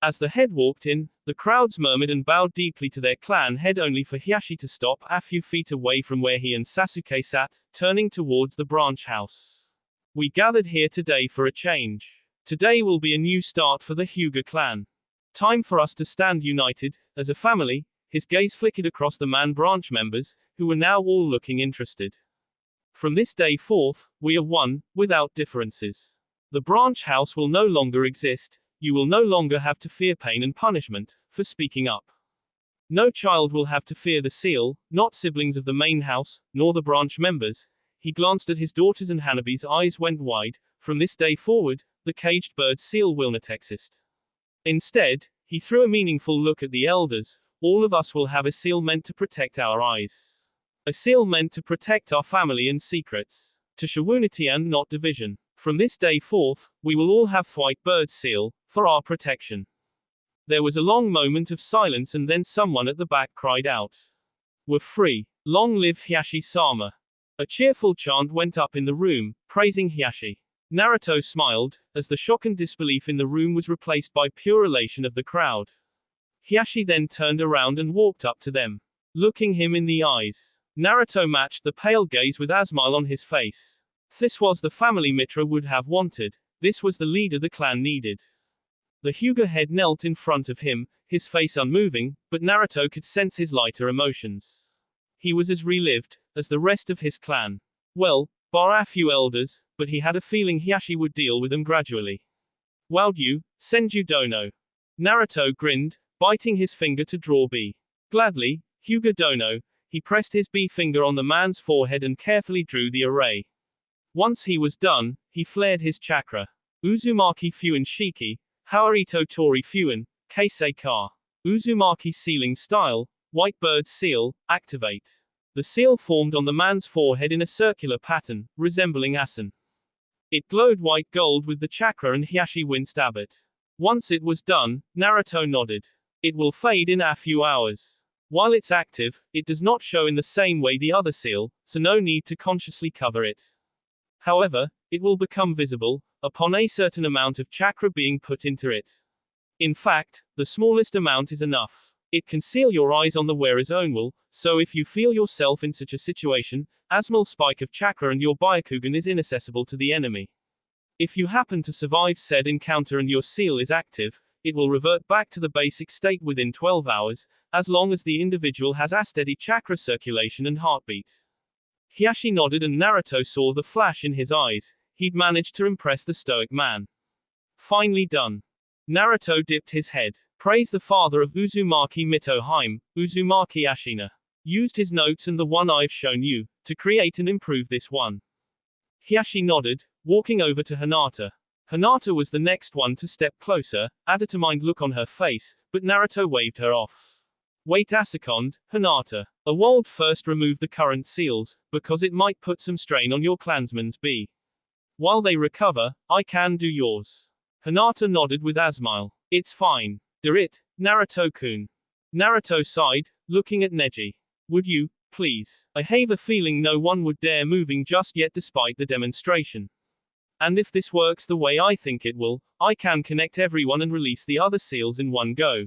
As the head walked in, the crowds murmured and bowed deeply to their clan head, only for Hiyashi to stop a few feet away from where he and Sasuke sat, turning towards the branch house. We gathered here today for a change. Today will be a new start for the Hyuga clan. Time for us to stand united, as a family. His gaze flickered across the branch members, who were now all looking interested. From this day forth, we are one, without differences. The branch house will no longer exist. You will no longer have to fear pain and punishment for speaking up. No child will have to fear the seal, not siblings of the main house, nor the branch members. He glanced at his daughters and Hanabi's eyes went wide. From this day forward, the caged bird seal will not exist. Instead, he threw a meaningful look at the elders. All of us will have a seal meant to protect our eyes. A seal meant to protect our family and secrets. To show unity and not division. From this day forth, we will all have white bird seal, for our protection. There was a long moment of silence and then someone at the back cried out. We're free. Long live Hiyashi-sama. A cheerful chant went up in the room, praising Hiyashi. Naruto smiled, as the shock and disbelief in the room was replaced by pure elation of the crowd. Hiyashi then turned around and walked up to them. Looking him in the eyes, Naruto matched the pale gaze with a smile on his face. This was the family Mitra would have wanted. This was the leader the clan needed. The Hyuga head knelt in front of him, his face unmoving, but Naruto could sense his lighter emotions. He was as relived as the rest of his clan. Well, bar a few elders, but he had a feeling Hiyashi would deal with them gradually. Wow'd Senju Dono. Naruto grinned, biting his finger to draw B. Gladly, Hyuga Dono. He pressed his B finger on the man's forehead and carefully drew the array. Once he was done, he flared his chakra. Uzumaki Fuin Shiki, Haorito Tori Fuin, Keisei Ka. Uzumaki sealing style, white bird seal, activate. The seal formed on the man's forehead in a circular pattern, resembling Asen. It glowed white gold with the chakra and Hiyashi winced a bit. Once it was done, Naruto nodded. It will fade in a few hours. While it's active, it does not show in the same way the other seal, so no need to consciously cover it. However, it will become visible, upon a certain amount of chakra being put into it. In fact, the smallest amount is enough. It can seal your eyes on the wearer's own will, so if you feel yourself in such a situation, a small spike of chakra and your Byakugan is inaccessible to the enemy. If you happen to survive said encounter and your seal is active, it will revert back to the basic state within 12 hours, as long as the individual has a steady chakra circulation and heartbeat. Hiyashi nodded and Naruto saw the flash in his eyes. He'd managed to impress the stoic man. Finally done. Naruto dipped his head. Praise the father of Uzumaki Mito Haim, Uzumaki Ashina. Used his notes and the one I've shown you, to create and improve this one. Hiyashi nodded, walking over to Hinata. Hinata was the next one to step closer, a determined look on her face, but Naruto waved her off. Wait a second, Hinata. A world first remove the current seals, because it might put some strain on your clansmen's B. While they recover, I can do yours. Hinata nodded with a smile. It's fine. Do it, Naruto-kun. Naruto sighed, looking at Neji. Would you, please? I have a feeling no one would dare moving just yet despite the demonstration. And if this works the way I think it will, I can connect everyone and release the other seals in one go.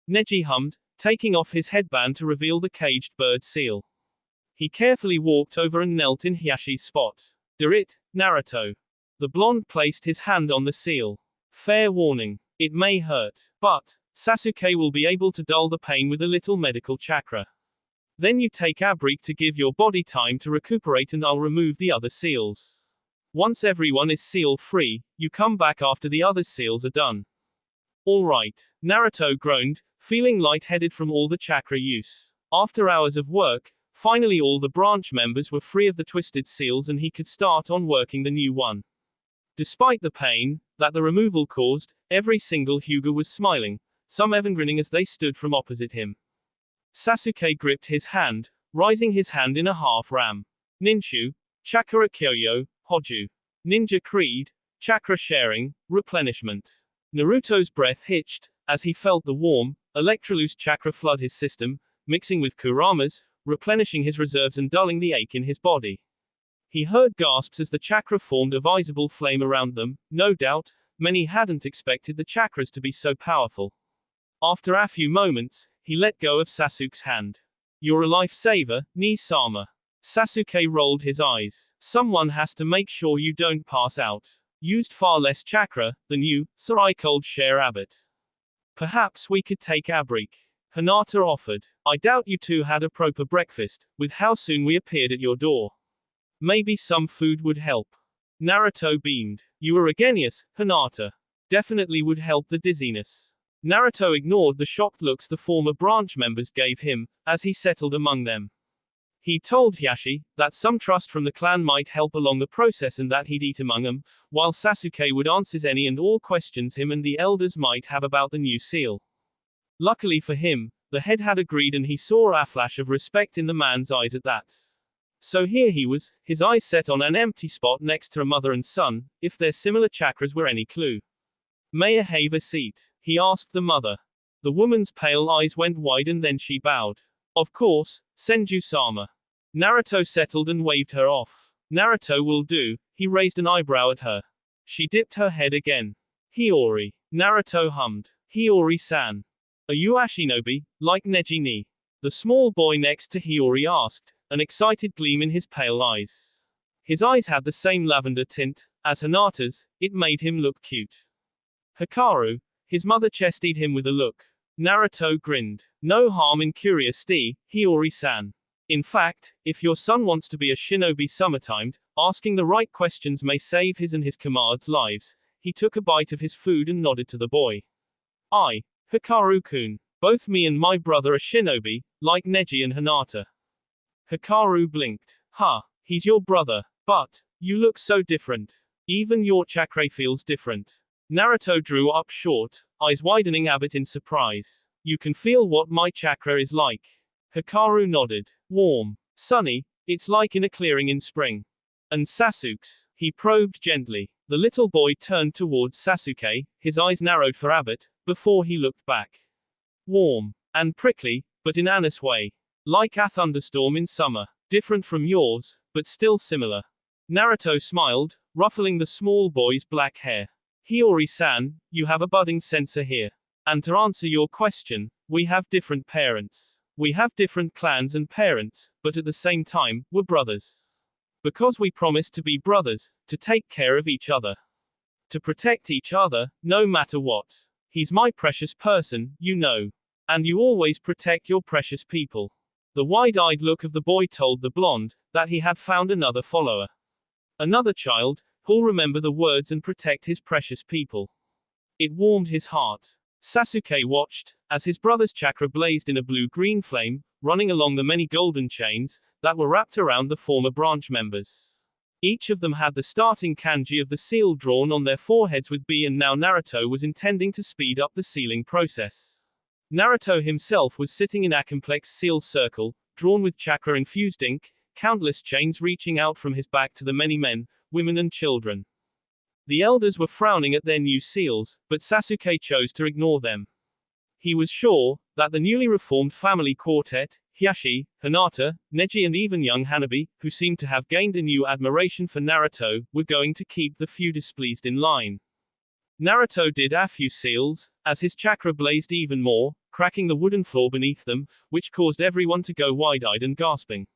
Neji hummed, taking off his headband to reveal the caged bird seal. He carefully walked over and knelt in Hyashi's spot. Do it, Naruto. The blonde placed his hand on the seal. Fair warning. It may hurt. But, Sasuke will be able to dull the pain with a little medical chakra. Then you take a break to give your body time to recuperate and I'll remove the other seals. Once everyone is seal free, you come back after the other seals are done. Alright, Naruto groaned, feeling lightheaded from all the chakra use. After hours of work, finally all the branch members were free of the twisted seals and he could start on working the new one. Despite the pain that the removal caused, every single Hyuga was smiling, some even grinning as they stood from opposite him. Sasuke gripped his hand, raising his hand in a half-ram. Ninshu, Chakra Kyoyo, Hoju. Ninja Creed, Chakra Sharing, Replenishment. Naruto's breath hitched, as he felt the warm, electroluse chakra flood his system, mixing with Kurama's, replenishing his reserves and dulling the ache in his body. He heard gasps as the chakra formed a visible flame around them, no doubt, many hadn't expected the chakras to be so powerful. After a few moments, he let go of Sasuke's hand. You're a lifesaver, Ni-sama. Sasuke rolled his eyes. Someone has to make sure you don't pass out. Used far less chakra than you, so I cold share Abbott. Perhaps we could take a break. Hinata offered. I doubt you two had a proper breakfast, with how soon we appeared at your door. Maybe some food would help. Naruto beamed. You are a genius, Hinata. Definitely would help the dizziness. Naruto ignored the shocked looks the former branch members gave him, as he settled among them. He told Hyashi that some trust from the clan might help along the process and that he'd eat among them, while Sasuke would answer any and all questions him and the elders might have about the new seal. Luckily for him, the head had agreed and he saw a flash of respect in the man's eyes at that. So here he was, his eyes set on an empty spot next to a mother and son, if their similar chakras were any clue. May I have a seat? He asked the mother. The woman's pale eyes went wide and then she bowed. Of course, Senju-sama. Naruto settled and waved her off. Naruto will do. He raised an eyebrow at her. She dipped her head again. Hiyori. Naruto hummed. Hiyori-san. Are you a shinobi, like Neji ni? The small boy next to Hiyori asked, an excited gleam in his pale eyes. His eyes had the same lavender tint as Hinata's, it made him look cute. Hikaru, his mother chested him with a look. Naruto grinned. No harm in curiosity, Hiyori-san. In fact, if your son wants to be a shinobi summertimed, asking the right questions may save his and his comrades' lives. He took a bite of his food and nodded to the boy. Hikaru-kun. Both me and my brother are shinobi, like Neji and Hinata. Hikaru blinked. He's your brother. But, you look so different. Even your chakra feels different. Naruto drew up short, eyes widening a bit in surprise. You can feel what my chakra is like. Hikaru nodded. Warm. Sunny, it's like in a clearing in spring. And Sasuke's? He probed gently. The little boy turned towards Sasuke, his eyes narrowed for Abbott, before he looked back. Warm. And prickly, but in Anna's way. Like a thunderstorm in summer. Different from yours, but still similar. Naruto smiled, ruffling the small boy's black hair. Hiyori-san, you have a budding sensor here. And to answer your question, we have different parents. We have different clans and parents, but at the same time, we're brothers. Because we promised to be brothers, to take care of each other. To protect each other, no matter what. He's my precious person, you know. And you always protect your precious people. The wide-eyed look of the boy told the blonde that he had found another follower. Another child who'll remember the words and protect his precious people. It warmed his heart. Sasuke watched as his brother's chakra blazed in a blue-green flame, running along the many golden chains that were wrapped around the former branch members. Each of them had the starting kanji of the seal drawn on their foreheads with B, and now Naruto was intending to speed up the sealing process. Naruto himself was sitting in a complex seal circle, drawn with chakra-infused ink, countless chains reaching out from his back to the many men, women and children. The elders were frowning at their new seals, but Sasuke chose to ignore them. He was sure that the newly reformed family quartet, Hiashi, Hinata, Neji and even young Hanabi, who seemed to have gained a new admiration for Naruto, were going to keep the few displeased in line. Naruto did a few seals, as his chakra blazed even more, cracking the wooden floor beneath them, which caused everyone to go wide-eyed and gasping.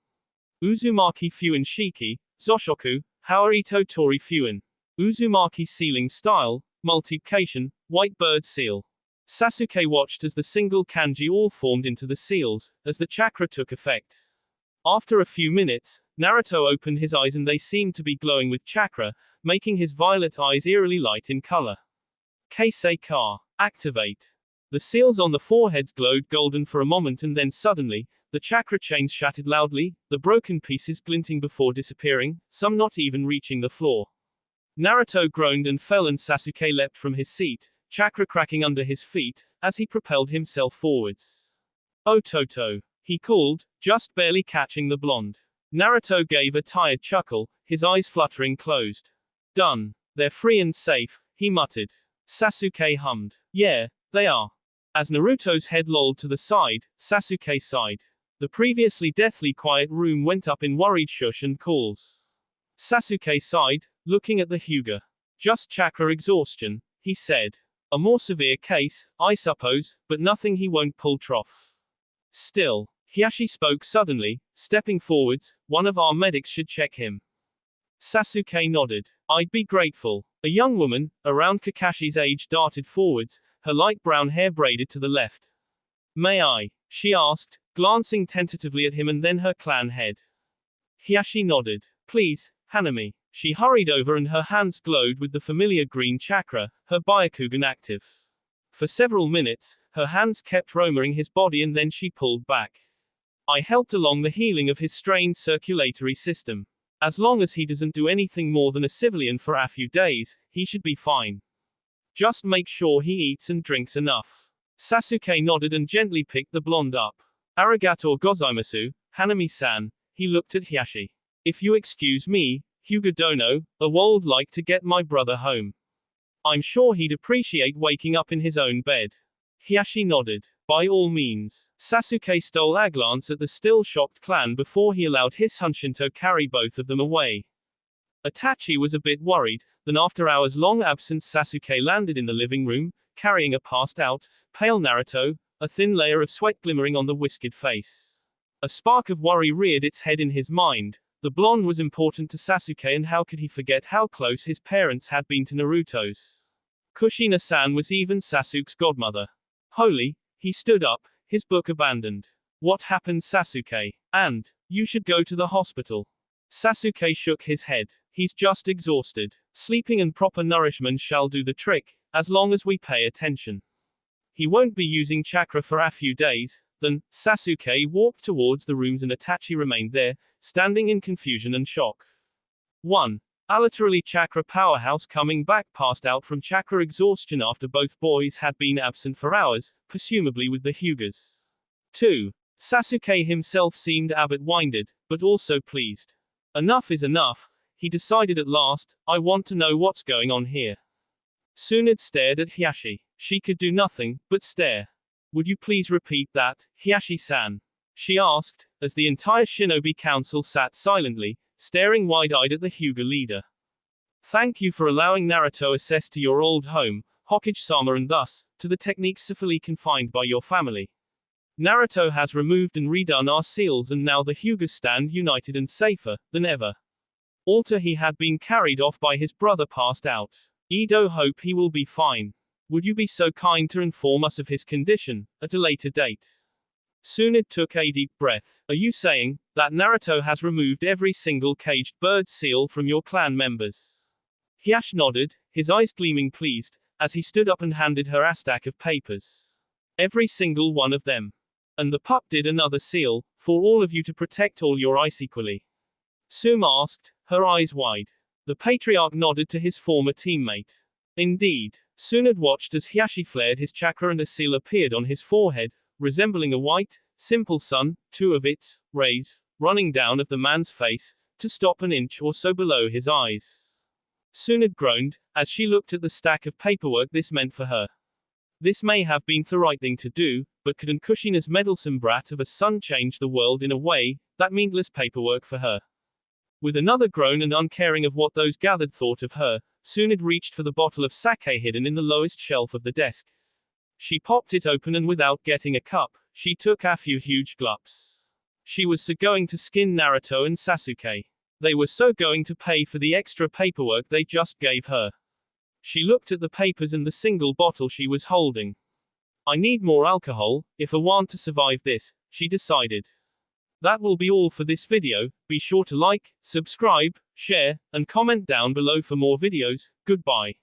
Uzumaki Fuin Shiki, Zoshoku, Haorito Tori Fuin. Uzumaki sealing style, multiplication, white bird seal. Sasuke watched as the single kanji all formed into the seals, as the chakra took effect. After a few minutes, Naruto opened his eyes and they seemed to be glowing with chakra, making his violet eyes eerily light in color. Keisei Ka. Activate. The seals on the foreheads glowed golden for a moment and then suddenly, the chakra chains shattered loudly, the broken pieces glinting before disappearing, some not even reaching the floor. Naruto groaned and fell and Sasuke leapt from his seat, chakra cracking under his feet, as he propelled himself forwards. Ototo. He called, just barely catching the blonde. Naruto gave a tired chuckle, his eyes fluttering closed. Done. They're free and safe, he muttered. Sasuke hummed. Yeah, they are. As Naruto's head lolled to the side, Sasuke sighed. The previously deathly quiet room went up in worried shush and calls. Sasuke sighed, looking at the Hyuga. Just chakra exhaustion, he said. A more severe case, I suppose, but nothing he won't pull trough. Still, Hiashi spoke suddenly, stepping forwards, one of our medics should check him. Sasuke nodded. I'd be grateful. A young woman, around Kakashi's age, darted forwards, her light brown hair braided to the left. May I? She asked, glancing tentatively at him and then her clan head. Hiashi nodded. Please, Hanami. She hurried over and her hands glowed with the familiar green chakra, her Byakugan active. For several minutes, her hands kept roaming his body and then she pulled back. I helped along the healing of his strained circulatory system. As long as he doesn't do anything more than a civilian for a few days, he should be fine. Just make sure he eats and drinks enough. Sasuke nodded and gently picked the blonde up. Arigato gozaimasu, Hanami-san, he looked at Hiashi. If you excuse me, Hyuga Dono, I would like to get my brother home. I'm sure he'd appreciate waking up in his own bed. Hiashi nodded. By all means. Sasuke stole a glance at the still shocked clan before he allowed his Hunshinto carry both of them away. Itachi was a bit worried, then after hours long absence Sasuke landed in the living room, carrying a passed out, pale Naruto, a thin layer of sweat glimmering on the whisked face. A spark of worry reared its head in his mind. The blonde was important to Sasuke and how could he forget how close his parents had been to Naruto's. Kushina-san was even Sasuke's godmother. Holy, he stood up, his book abandoned. What happened, Sasuke? And, you should go to the hospital. Sasuke shook his head. He's just exhausted. Sleeping and proper nourishment shall do the trick, as long as we pay attention. He won't be using chakra for a few days. Then, Sasuke walked towards the rooms and Itachi remained there, standing in confusion and shock. 1. A literally chakra powerhouse coming back passed out from chakra exhaustion after both boys had been absent for hours, presumably with the Hyugas. 2. Sasuke himself seemed a bit winded, but also pleased. Enough is enough, he decided at last, I want to know what's going on here. Tsunade stared at Hiashi. She could do nothing, but stare. Would you please repeat that, Hiashi-san? She asked, as the entire shinobi council sat silently, staring wide-eyed at the Hyuga leader. Thank you for allowing Naruto access to your old home, Hokage-sama, and thus, to the techniques safely confined by your family. Naruto has removed and redone our seals and now the Hyugas stand united and safer than ever. Alter he had been carried off by his brother passed out. Edo hope he will be fine. Would you be so kind to inform us of his condition, at a later date? Tsunade took a deep breath. Are you saying, that Naruto has removed every single caged bird seal from your clan members? Hiashi nodded, his eyes gleaming pleased, as he stood up and handed her a stack of papers. Every single one of them. And the pup did another seal, for all of you to protect all your eyes equally. Suma asked, her eyes wide. The patriarch nodded to his former teammate. Indeed. Tsunade watched as Hiashi flared his chakra and a seal appeared on his forehead, resembling a white, simple sun, two of its rays, running down of the man's face, to stop an inch or so below his eyes. Tsunade groaned, as she looked at the stack of paperwork this meant for her. This may have been the right thing to do, but couldn't Kushina's meddlesome brat of a son change the world in a way that meaningless paperwork for her? With another groan and uncaring of what those gathered thought of her, Sunad reached for the bottle of sake hidden in the lowest shelf of the desk. She popped it open and without getting a cup, she took a few huge gulps. She was so going to skin Naruto and Sasuke. They were so going to pay for the extra paperwork they just gave her. She looked at the papers and the single bottle she was holding. I need more alcohol, if I want to survive this, she decided. That will be all for this video. Be sure to like, subscribe, share, and comment down below for more videos. Goodbye.